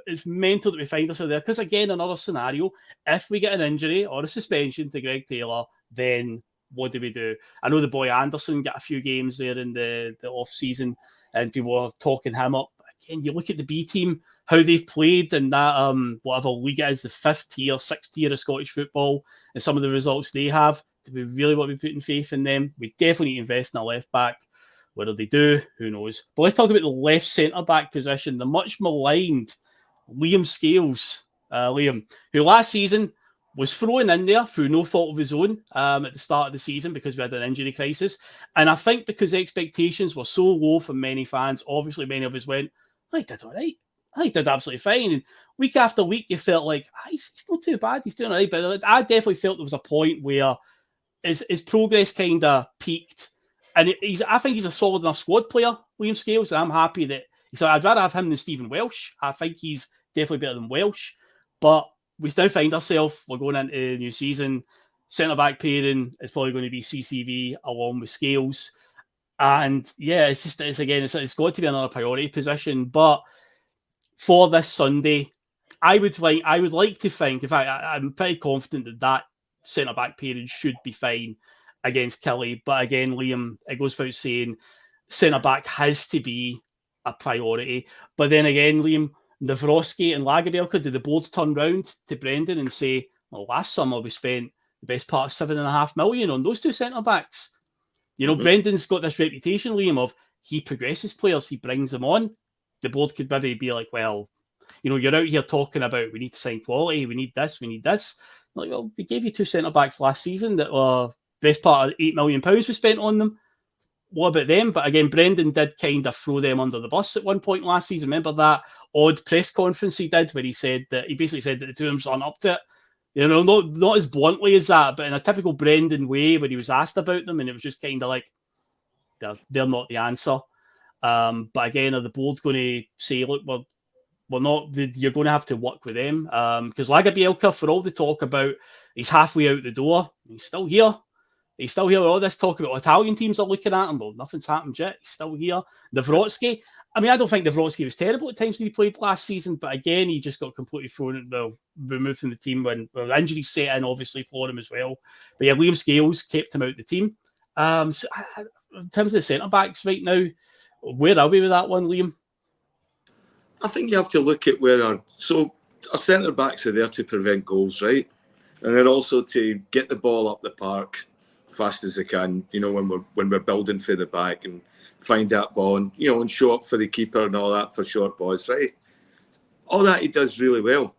it's mental that we find ourselves there, because again, another scenario, if we get an injury or a suspension to Greg Taylor, then what do we do? I know the boy Anderson got a few games there in the off-season and people were talking him up. Again, you look at the B team, how they've played in that whatever league it is, the 5th tier, 6th tier of Scottish football, and some of the results they have. Do we really want to be putting faith in them? We definitely need to invest in a left back. Whether they do, who knows? But let's talk about the left centre-back position, the much maligned Liam Scales. Liam, who last season was thrown in there through no fault of his own at the start of the season because we had an injury crisis. And I think because expectations were so low from many fans, obviously many of us went, he did all right. He did absolutely fine. And week after week, you felt like, he's not too bad. He's doing all right. But I definitely felt there was a point where his progress kind of peaked. And I think he's a solid enough squad player, Liam Scales, and I'm happy that I'd rather have him than Stephen Welsh. I think he's definitely better than Welsh. But we still find ourselves, we're going into the new season, centre-back pairing is probably going to be CCV along with Scales. And it's got to be another priority position. But for this Sunday, I would like to think, in fact, I'm pretty confident that centre-back pairing should be fine against Kelly. But again, Liam, it goes without saying, centre-back has to be a priority. But then again, Liam, Nawrocki and Lagerbielke, do they both turn round to Brendan and say, well, last summer we spent the best part of $7.5 million on those two centre-backs? You know, Brendan's got this reputation, Liam, of he progresses players, he brings them on. The board could maybe be like, well, you know, you're out here talking about we need to sign quality, we need this, we need this. Like, well, we gave you two centre-backs last season that were best part of £8 million we spent on them. What about them? But again, Brendan did kind of throw them under the bus at one point last season. Remember that odd press conference he did where he basically said that the two of them aren't up to it. You know, not as bluntly as that, but in a typical Brendan way where he was asked about them and it was just kind of like, they're not the answer. But again, are the board going to say, look, we're not, you're going to have to work with them? Because Lagerbielke, for all the talk about he's halfway out the door, he's still here. He's still here with all this talk about Italian teams are looking at him. Well, nothing's happened yet. He's still here. Nawrocki, I mean, I don't think Nawrocki was terrible at times when he played last season, but again, he just got completely removed from the team when injuries set in, obviously, for him as well. But yeah, Liam Scales kept him out of the team. So in terms of the centre-backs right now, where are we with that one, Liam? I think you have to look at where our centre-backs are there to prevent goals, right? And then also to get the ball up the park fast as they can, you know, when we're building for the back and find that ball and, you know, and show up for the keeper and all that for short balls, right? All that he does really well,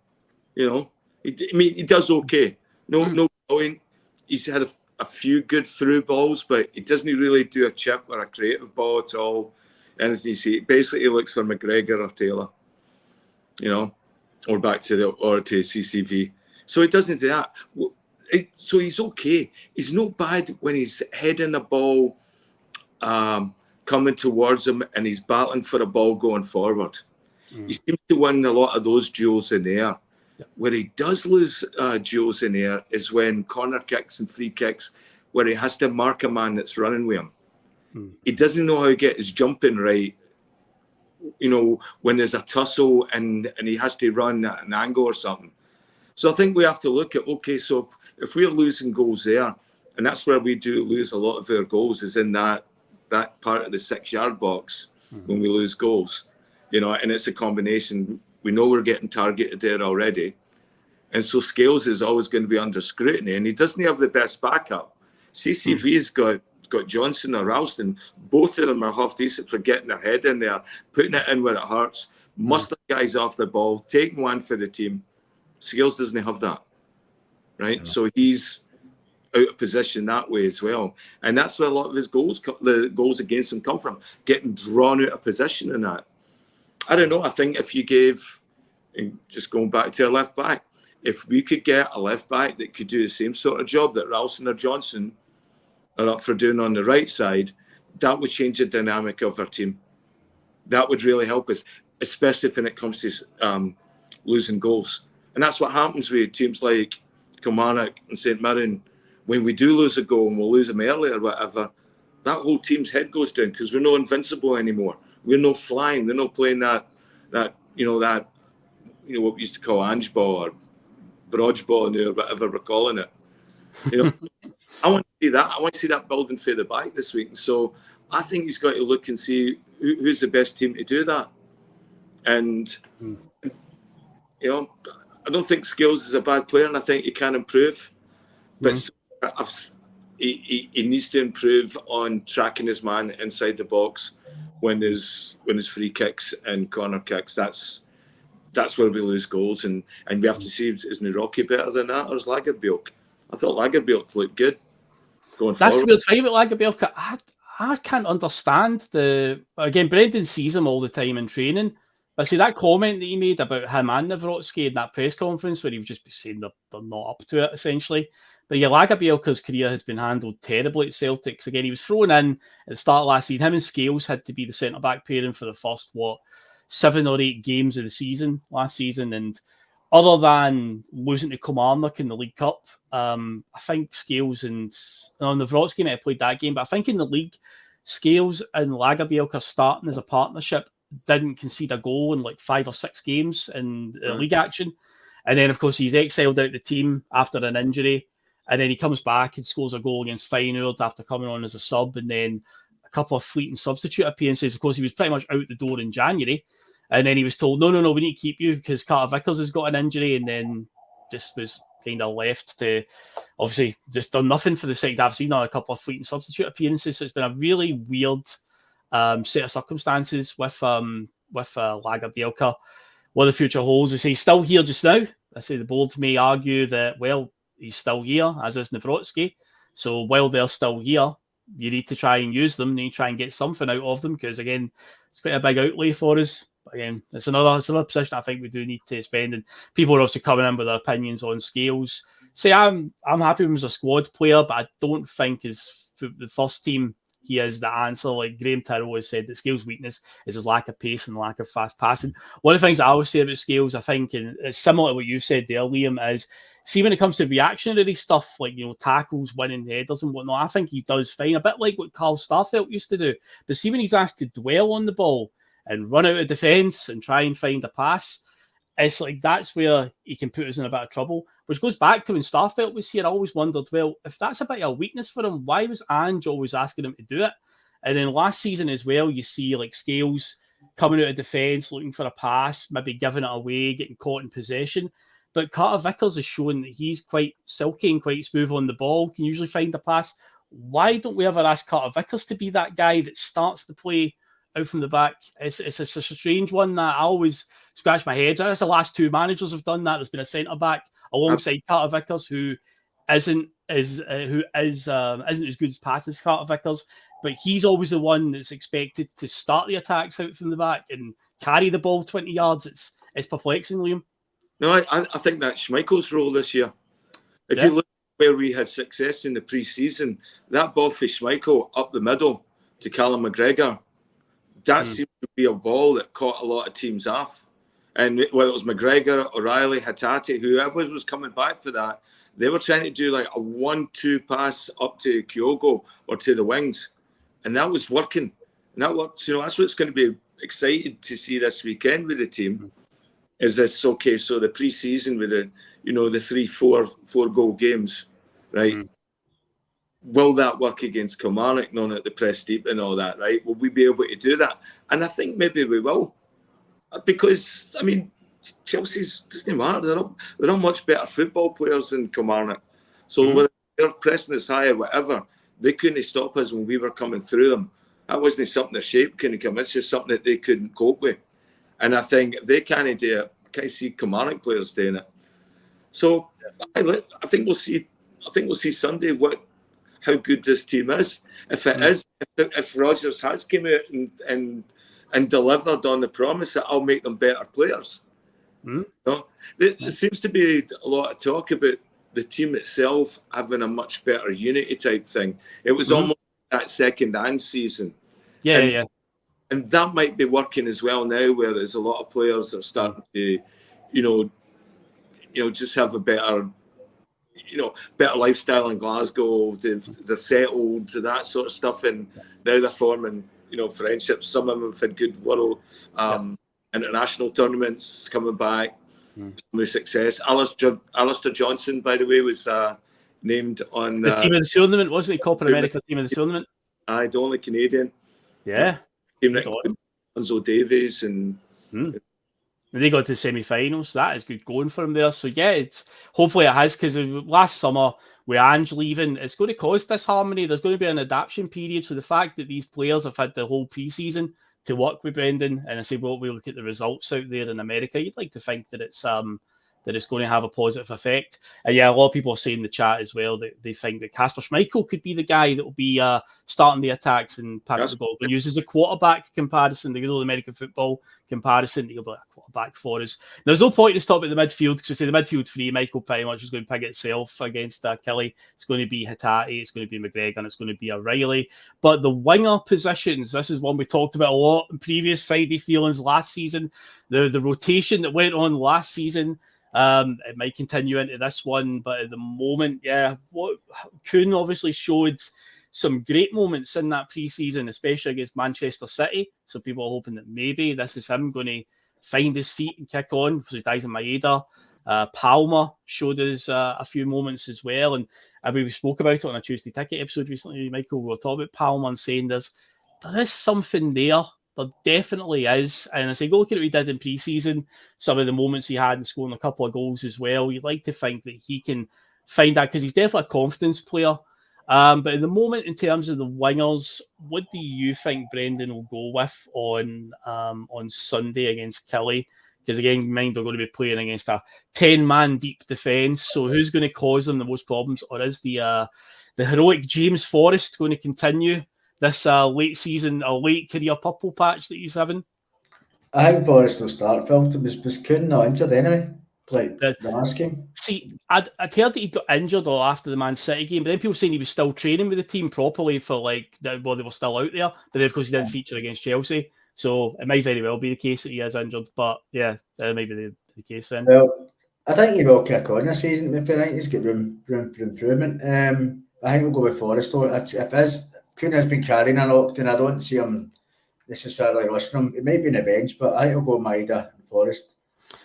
you know. He does okay. No point. He's had a few good through balls, but he doesn't really do a chip or a creative ball at all. Anything you see, basically he looks for McGregor or Taylor, you know, or back to CCV. So he doesn't do that. So he's okay. He's not bad when he's heading the ball coming towards him and he's battling for a ball going forward. He seems to win a lot of those duels in the air. Where he does lose duels in the air is when corner kicks and free kicks, where he has to mark a man that's running with him. He doesn't know how to get his jumping right. You know, when there's a tussle and he has to run at an angle or something. So I think we have to look at, okay, so if we're losing goals there, and that's where we do lose a lot of our goals, is in that part of the 6-yard box when we lose goals. You know, and it's a combination. We know we're getting targeted there already. And so Scales is always going to be under scrutiny, and he doesn't have the best backup. CCV's got Johnston or Ralston. Both of them are half decent for getting their head in there, putting it in where it hurts, muscling guys off the ball, taking one for the team. Scales doesn't have that, right? Yeah. So he's out of position that way as well. And that's where a lot of his the goals against him come from, getting drawn out of position in that. I don't know. I think if you gave, and just going back to our left back, if we could get a left back that could do the same sort of job that Ralston or Johnston are up for doing on the right side, that would change the dynamic of our team. That would really help us, especially when it comes to losing goals. And that's what happens with teams like Kilmarnock and St Mirren. When we do lose a goal and we'll lose them early or whatever, that whole team's head goes down because we're not invincible anymore. We're not flying. We're not playing that what we used to call Ange ball or Brodge ball now, or whatever we're calling it. You know, I want to see that. I want to see that building for the back this week. And so I think he's got to look and see who's the best team to do that. And you know, I don't think Scales is a bad player, and I think he can improve. But he needs to improve on tracking his man inside the box when his free kicks and corner kicks. That's where we lose goals, and we have to see, is Nawrocki better than that, or is Lagerbielke? I thought Lagerbielke looked good going That's forward. a weird thing with Lagerbielke. I can't understand again, Brendan sees him all the time in training. But see, that comment that he made about him and Nawrocki in that press conference where he was just saying they're not up to it, essentially. But yeah, Lagerbielke's career has been handled terribly at Celtic. So again, he was thrown in at the start of last season. Him and Scales had to be the centre-back pairing for the first, 7 or 8 games of the season last season. And other than losing to Kilmarnock in the League Cup, I think Scales and Nawrocki might have played that game, but I think in the league, Scales and Lagerbielke starting as a partnership didn't concede a goal in like 5 or 6 games in league action. And then, of course, he's exiled out the team after an injury. And then he comes back and scores a goal against Feyenoord after coming on as a sub. And then a couple of fleeting substitute appearances. Of course, he was pretty much out the door in January. And then he was told, no, we need to keep you because Carter Vickers has got an injury. And then just was kind of left to obviously just done nothing for the second half. Seen a couple of fleeting substitute appearances. So it's been a really weird set of circumstances with Lagerbielke. What the future holds. I say he's still here just now. I say the board may argue that, well, he's still here, as is Nawrocki. So while they're still here, you need to try and use them. You need to try and get something out of them because, again, it's quite a big outlay for us. But again, it's another position I think we do need to spend. And people are also coming in with their opinions on Scales. Say I'm happy with him as a squad player, but I don't think as the first team he is the answer. Like Graham Tyrrell has said, that Scales' weakness is his lack of pace and lack of fast passing. One of the things I always say about Scales, I think, and it's similar to what you said there, Liam, is see when it comes to reactionary stuff, like, tackles, winning headers and whatnot, I think he does fine, a bit like what Carl Starfelt used to do. But see when he's asked to dwell on the ball and run out of defence and try and find a pass, it's like that's where he can put us in a bit of trouble, which goes back to when Starfelt was here. I always wondered, well, if that's a bit of a weakness for him, why was Ange always asking him to do it? And then last season as well, you see like Scales coming out of defence, looking for a pass, maybe giving it away, getting caught in possession. But Carter Vickers has shown that he's quite silky and quite smooth on the ball, can usually find a pass. Why don't we ever ask Carter Vickers to be that guy that starts the play out from the back? It's a strange one that I always scratch my head. That's the last 2 managers have done that. There's been a centre back alongside Carter Vickers who isn't as good as passing as Carter Vickers, but he's always the one that's expected to start the attacks out from the back and carry the ball 20 yards. It's perplexing, Liam. No, I think that's Schmeichel's role this year. If you look where we had success in the pre-season, that ball for Schmeichel up the middle to Callum McGregor, that seemed to be a ball that caught a lot of teams off. And whether it was McGregor, O'Reilly, Hatate, whoever was coming back for that, they were trying to do like a 1-2 pass up to Kyogo or to the wings. And that was working. And that worked. That's what's going to be excited to see this weekend with the team. Is this okay? So the pre-season with the 3-4 goal games, right? Will that work against Kilmarnock, knowing at the press deep and all that, right? Will we be able to do that? And I think maybe we will. Because, I mean, Chelsea's doesn't matter. They're not much better football players than Kilmarnock. So whether they're pressing us high or whatever, they couldn't stop us when we were coming through them. That wasn't something their shape couldn't come. It's just something that they couldn't cope with. And I think if they can't do it, I can't see Kilmarnock players doing it. So I think we'll see. I think we'll see Sunday how good this team is. If it is, if Rodgers has come out and delivered on the promise that I'll make them better players. There seems to be a lot of talk about the team itself having a much better unity type thing. It was almost that second and season. Yeah. And that might be working as well now, where there's a lot of players that are starting to, just have a better, better lifestyle in Glasgow. They're settled, that sort of stuff, and now they're forming, friendships. Some of them have had good world international tournaments coming back with success. Alistair Johnston, by the way, was named on the team of the tournament, wasn't he? Copa America team of the tournament. The only Canadian. Yeah. Team next to Alonso Davies and they got to the semi-finals. That is good going for him there. So yeah, hopefully it has, because last summer with Ange leaving, it's going to cause disharmony. There's going to be an adaptation period. So the fact that these players have had the whole pre-season to work with Brendan, and I say, well, we look at the results out there in America, you'd like to think that it's going to have a positive effect. And yeah, a lot of people are saying in the chat as well that they think that Casper Schmeichel could be the guy that will be starting the attacks, and Patrick Baldwin uses a quarterback comparison. They go to the American football comparison. He'll be a quarterback for us. There's no point to stop at the midfield, because I say the midfield three, Michael pretty much is going to pick itself against Kelly. It's going to be Hatate, it's going to be McGregor, and it's going to be O'Reilly. But the winger positions, this is one we talked about a lot in previous Friday feelings last season. The rotation that went on last season, it might continue into this one, but at the moment, what Kuhn obviously showed some great moments in that pre-season, especially against Manchester City. So people are hoping that maybe this is him going to find his feet and kick on. So he dies in Maeda. Palmer showed us a few moments as well. And we spoke about it on a Tuesday Ticket episode recently, Michael. We were talking about Palmer and saying there is something there. There definitely is. And I say, go look at what he did in pre-season, some of the moments he had and scoring a couple of goals as well. You'd like to think that he can find that, because he's definitely a confidence player. But in the moment, in terms of the wingers, what do you think Brendan will go with on Sunday against Killie? Because again, mind they're going to be playing against a 10-man deep defence. So who's going to cause them the most problems? Or is the heroic James Forrest going to continue this late season or late career purple patch that he's having? I think Forrest will start, Phil. Was Kuhn not injured anyway? Like the last game? See, I'd heard that he got injured or after the Man City game, but then people saying he was still training with the team properly for they were still out there. But then, of course, he didn't feature against Chelsea. So it might very well be the case that he is injured. But yeah, that might be the case then. Well, I think he will kick on this season. If I think he's got room for improvement. I think we'll go with Forrest though. If Kuhn has been carrying a lot, then I don't see him necessarily listening. It might be in the bench, but I think we'll go Maeda and Forrest.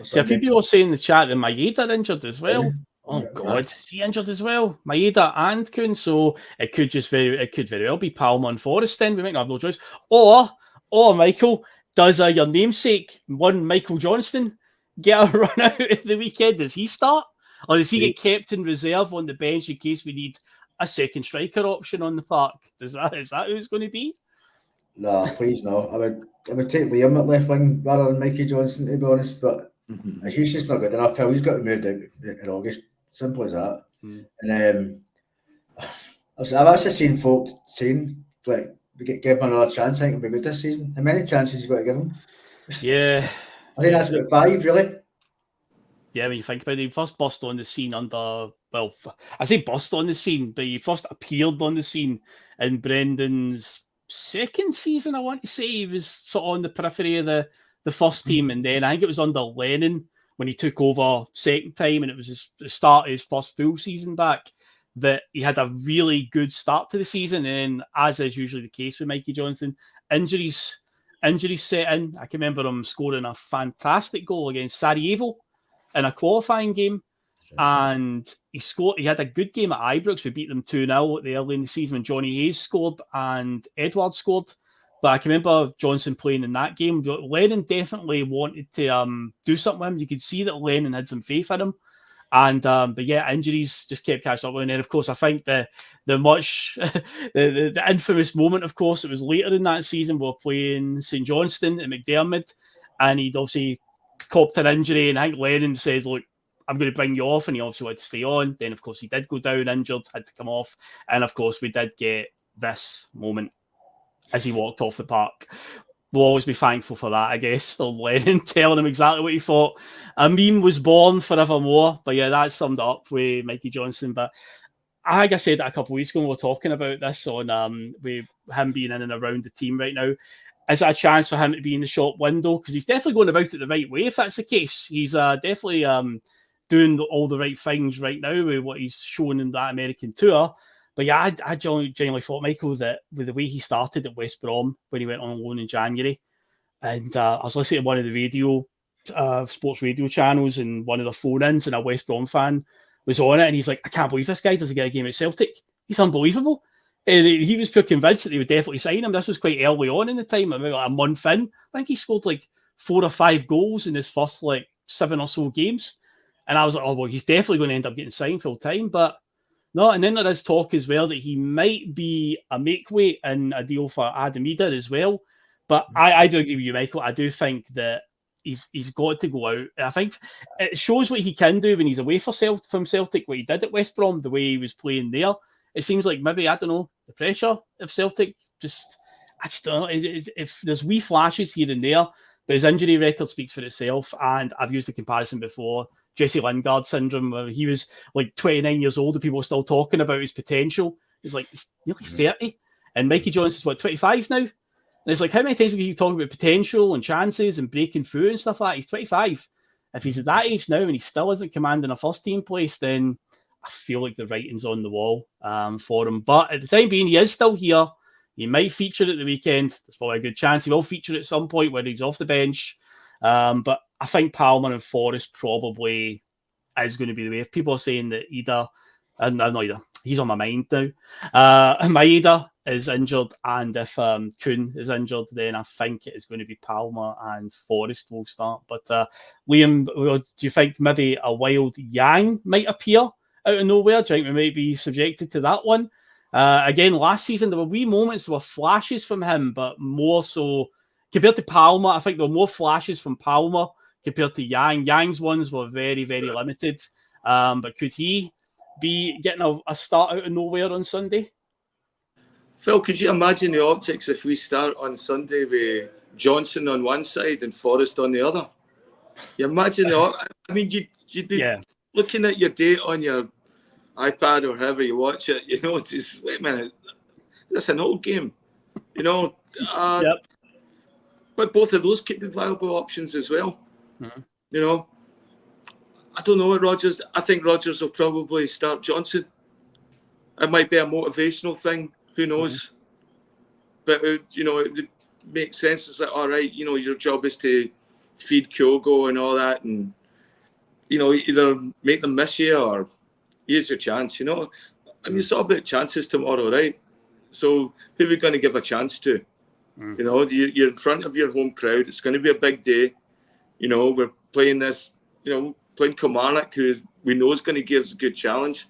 See, a few people are saying in the chat that Maeda injured as well. Yeah. Oh God, is he injured as well? Maeda and Kuhn, so it could very well be Palmer and Forrest. Then we might not have no choice. Or Michael, does your namesake one Michael Johnston get a run out at the weekend? Does he start, or does he get kept in reserve on the bench in case we need a second striker option on the park? Is that who it's going to be? No, please no. I would take Liam at left wing rather than Mikey Johnston, to be honest. But he's just not good enough. He's got to move out in August. Simple as that. And I've actually seen folk saying like, we give him another chance. I think he'll be good this season. How many chances you got to give him? Yeah, I think that's about 5, really. Yeah, when you think about it, he first burst on the scene I say burst on the scene, but he first appeared on the scene in Brendan's second season, I want to say. He was sort of on the periphery of the first team, and then I think it was under Lennon when he took over second time, and it was the start of his first full season back, that he had a really good start to the season. And as is usually the case with Mikey Johnston, injuries set in. I can remember him scoring a fantastic goal against Sarajevo in a qualifying game. And he had a good game at Ibrox. We beat them 2-0 early in the season when Johnny Hayes scored and Edward scored. But I can remember Johnson playing in that game. Lennon definitely wanted to do something with him. You could see that Lennon had some faith in him. And but yeah, injuries just kept catching up. And then, of course, I think the infamous moment, of course, it was later in that season. We were playing St Johnston at McDermott, and he'd obviously copped an injury. And I think Lennon said, "Look, I'm going to bring you off," and he obviously wanted to stay on. Then, of course, he did go down injured, had to come off. And, of course, we did get this moment as he walked off the park. We'll always be thankful for that, I guess, for Lennon telling him exactly what he thought. A meme was born forevermore. But yeah, that summed it up with Mikey Johnston. But like I said a couple of weeks ago, we were talking about this on with him being in and around the team right now. Is it a chance for him to be in the shop window? Because he's definitely going about it the right way, if that's the case. He's definitely doing all the right things right now with what he's shown in that American tour. But yeah, I genuinely thought, Michael, that with the way he started at West Brom when he went on loan in January, and I was listening to one of the sports radio channels, and one of the phone-ins, and a West Brom fan was on it, and he's like, I can't believe this guy doesn't get a game at Celtic. He's unbelievable. And he was pure convinced that they would definitely sign him. This was quite early on in the time, maybe like a month in. I think he scored like 4 or 5 goals in his first 7 or so games. And I was like, oh, well, he's definitely going to end up getting signed full time. But no, and then there is talk as well that he might be a make-weight in a deal for Adam Eder as well. But I do agree with you, Michael. I do think that he's got to go out. I think it shows what he can do when he's away from Celtic, what he did at West Brom, the way he was playing there. It seems like maybe, I don't know, the pressure of Celtic I just don't know. If there's wee flashes here and there, but his injury record speaks for itself. And I've used the comparison before. Jesse Lingard syndrome, where he was 29 years old and people were still talking about his potential. He's nearly 30. And Mikey Johnston's 25 now? And it's how many times we keep talking about potential and chances and breaking through and stuff like that? He's 25. If he's at that age now and he still isn't commanding a first team place, then I feel like the writing's on the wall for him. But at the time being, he is still here. He might feature at the weekend. There's probably a good chance he will feature at some point when he's off the bench. But I think Palmer and Forrest probably is going to be the way. If people are saying that he's on my mind now. Maeda is injured, and if Kuhn is injured, then I think it is going to be Palmer and Forrest will start. But Liam, do you think maybe a wild Yang might appear out of nowhere? Do you think we might be subjected to that one? Again, last season, there were wee moments, there were flashes from him, but more so compared to Palmer. I think there were more flashes from Palmer compared to Yang. Yang's ones were very, very limited. But could he be getting a start out of nowhere on Sunday? Phil, could you imagine the optics if we start on Sunday with Johnston on one side and Forrest on the other? You imagine you'd be looking at your date on your iPad or however you watch it, just wait a minute, that's an old game, Yep. But both of those could be viable options as well. Mm-hmm. I don't know what Rodgers. I think Rodgers will probably start Johnston. It might be a motivational thing. Who knows? Mm-hmm. But it makes sense. It's like, all right, your job is to feed Kyogo and all that, and either make them miss you or here's your chance. It's all about chances tomorrow, right? So who are we going to give a chance to? Mm-hmm. You're in front of your home crowd. It's going to be a big day. We're playing this. Playing Kilmarnock, who we know is going to give us a good challenge.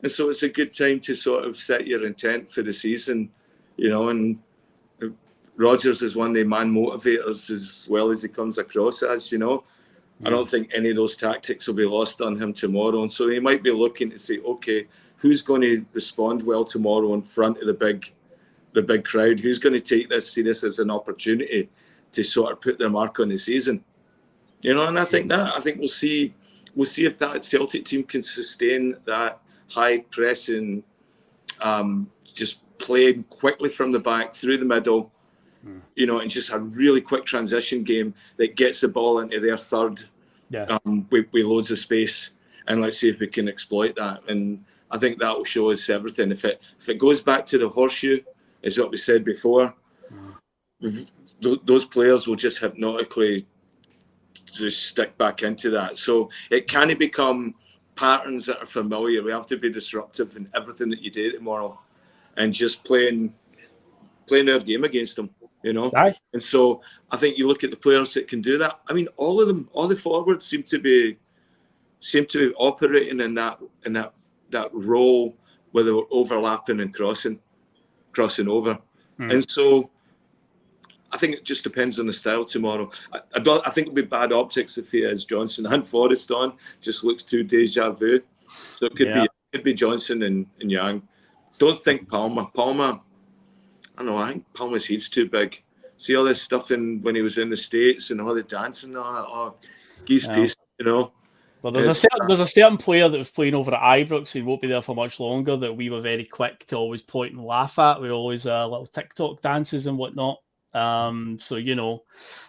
And so it's a good time to sort of set your intent for the season, and Rodgers is one of the man motivators as well as he comes across as, I don't think any of those tactics will be lost on him tomorrow. And so he might be looking to say, okay, who's going to respond well tomorrow in front of the big crowd? Who's going to see this as an opportunity to sort of put their mark on the season? And I think we'll see if that Celtic team can sustain that high pressing, just playing quickly from the back through the middle, and just a really quick transition game that gets the ball into their third, with loads of space. And let's see if we can exploit that. And I think that will show us everything. If it goes back to the horseshoe, as what we said before, those players will just hypnotically just stick back into that. So it can become patterns that are familiar. We have to be disruptive in everything that you do tomorrow, and just playing our game against them. Aye. And so I think you look at the players that can do that. I mean, all of them, all the forwards seem to be operating in that role where they were overlapping and crossing over. And so I think it just depends on the style tomorrow. I think it'll be bad optics if he has Johnston and Forrest on. Just looks too deja vu. So it could be Johnston and Yang. Don't think Palmer. I don't know. I think Palmer's head's too big. See all this stuff when he was in the States and all the dancing. He's paced, Well, there's a certain player that was playing over at Ibrox. He won't be there for much longer. That we were very quick to always point and laugh at. We always little TikTok dances and whatnot. So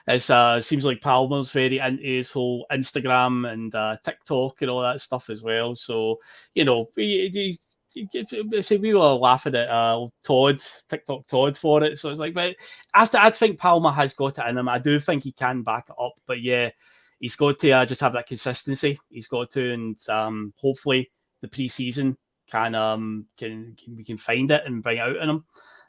it seems like Palmer's very into his whole Instagram and TikTok and all that stuff as well. So we were laughing at TikTok Todd for it. So it's like, but I think Palmer has got it in him. I do think he can back it up, but he's got to just have that consistency. He's got to, and hopefully the preseason we can find it and bring it out in him.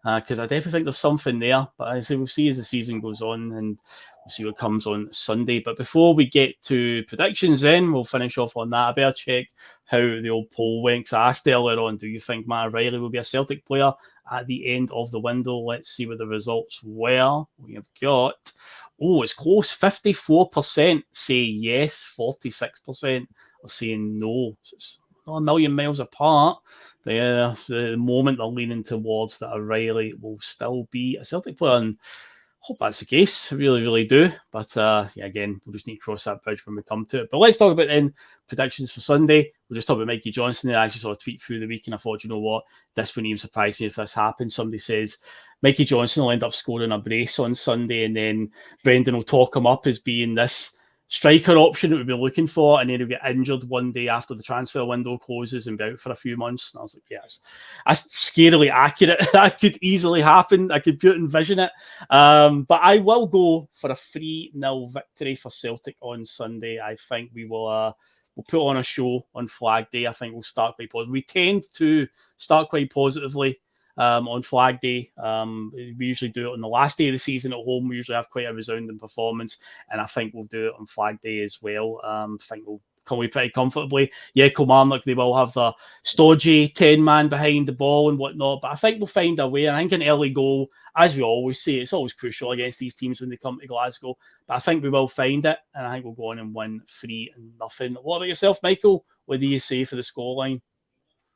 Because I definitely think there's something there. But I say we'll see as the season goes on, and we'll see what comes on Sunday. But before we get to predictions, then we'll finish off on that. I better check how the old poll went. So I asked earlier on, do you think Matt Riley will be a Celtic player at the end of the window? Let's see what the results were. We have got, it's close. 54% say yes, 46% are saying no. So it's not a million miles apart. But the moment they're leaning towards that O'Reilly will still be a Celtic player, and hope that's the case. I really, really do. But again, we'll just need to cross that bridge when we come to it. But let's talk about then predictions for Sunday. We'll just talk about Mikey Johnston. I actually saw a tweet through the week, and I thought, you know what, this wouldn't even surprise me if this happens. Somebody says Mikey Johnston will end up scoring a brace on Sunday, and then Brendan will talk him up as being this striker option that we've been looking for, and then he'll get injured one day after the transfer window closes and be out for a few months. And I was like, yes, that's scarily accurate. That could easily happen. I could envision it. But I will go for a 3-0 victory for Celtic on Sunday. I think we will we'll put on a show on Flag Day. I think we'll start quite positive. We tend to start quite positively on Flag Day. We usually do it on the last day of the season at home. We usually have quite a resounding performance, and I think we'll do it on Flag Day as well. I think we'll come away pretty comfortably. Yeah, Kilmarnock, they will have the stodgy 10-man behind the ball and whatnot, but I think we'll find a way. And I think an early goal, as we always say, it's always crucial against these teams when they come to Glasgow, but I think we will find it, and I think we'll go on and win 3-0. What about yourself, Michael? What do you say for the scoreline?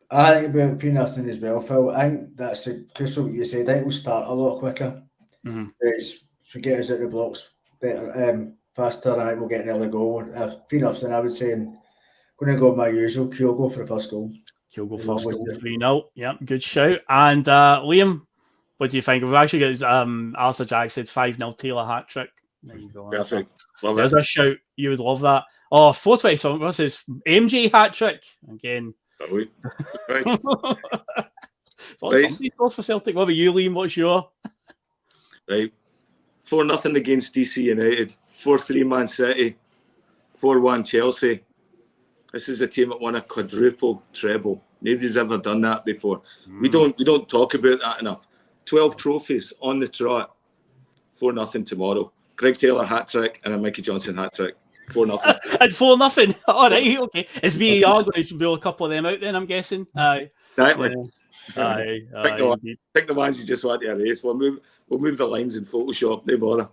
I think about 3-0 as well, Phil. I think that's crucial what you said. I think we'll start a lot quicker. We get us out the blocks better, faster, and I think we'll get an early goal. 3-0, I would say. I'm going to go with my usual Kyogo for the first goal. Kyogo first goal, 3-0. Yeah, good shout. And Liam, what do you think? We've actually got Alistair Jack said 5-0 Taylor hat trick. There you go. Perfect. There's a shout. You would love that. Oh, 420 something says MJ hat trick again. Right. Somebody scores for Celtic. What about you, Liam? What's your? Right. 4-0 against DC United. 4-3 Man City. 4-1 Chelsea. This is a team that won a quadruple treble. Nobody's ever done that before. We don't talk about that enough. 12 trophies on the trot. 4-0 tomorrow. Greg Taylor hat trick and a Mikey Johnston hat trick. 4-0. And 4-0. All right, okay. Is VAR going to rule a couple of them out then, I'm guessing? Aye. Exactly. Pick the ones you just want to erase. We'll move the lines in Photoshop, no bother.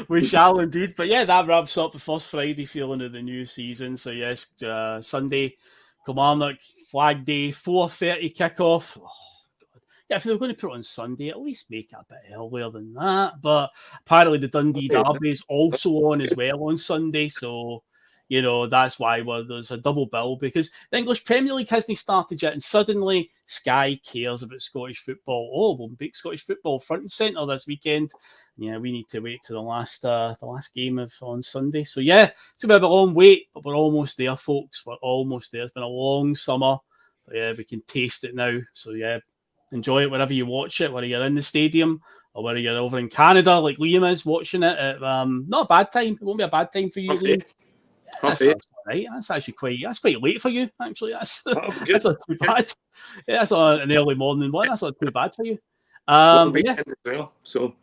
We shall indeed. But yeah, that wraps up the first Friday feeling of the new season. So yes, Sunday, Kilmarnock, Flag Day, 4:30 kickoff. Oh, yeah, if they were going to put it on Sunday, at least make it a bit earlier than that. But apparently the Dundee Derby is also on as well on Sunday. So, you know, that's why there's a double bill, because the English Premier League hasn't started yet. And suddenly Sky cares about Scottish football. Oh, we'll make Scottish football front and centre this weekend. Yeah, we need to wait to the last game on Sunday. So, yeah, it's a bit of a long wait, but we're almost there, folks. We're almost there. It's been a long summer. But yeah, we can taste it now. So, yeah. Enjoy it wherever you watch it, whether you're in the stadium or whether you're over in Canada like Liam is watching it at not a bad time. It won't be a bad time for you, Liam. That's right. That's actually quite late for you, actually. That's not too bad. Yeah, that's an early morning one. That's not too bad for you. Yeah. So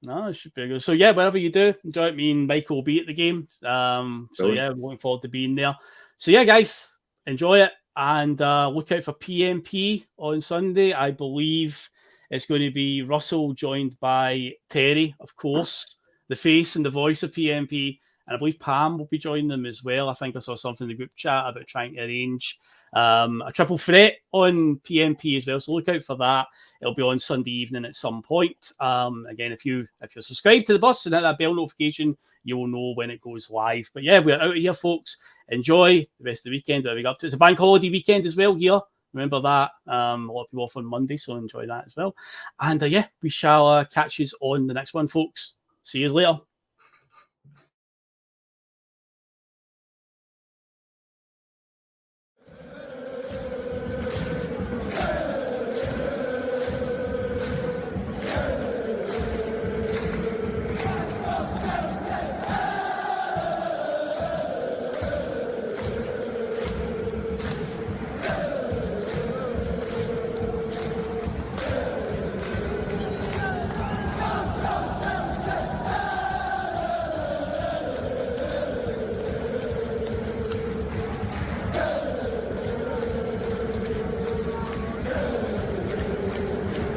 no, it should be good. So yeah, whatever you do, enjoy it. Me and Michael will be at the game. So yeah, looking forward to being there. So yeah, guys, enjoy it. And look out for PMP on Sunday. I believe it's going to be Russell joined by Terry, of course, the face and the voice of PMP. And I believe Pam will be joining them as well. I think I saw something in the group chat about trying to arrange a triple threat on PMP as well. So look out for that. It'll be on Sunday evening at some point. Again, if you're subscribed to the bus and hit that bell notification, you will know when it goes live. But yeah, we're out of here, folks. Enjoy the rest of the weekend. Whatever you up to. It's a bank holiday weekend as well here. Remember that. A lot of people off on Monday, so enjoy that as well. And yeah, we shall catch you on the next one, folks. See you later.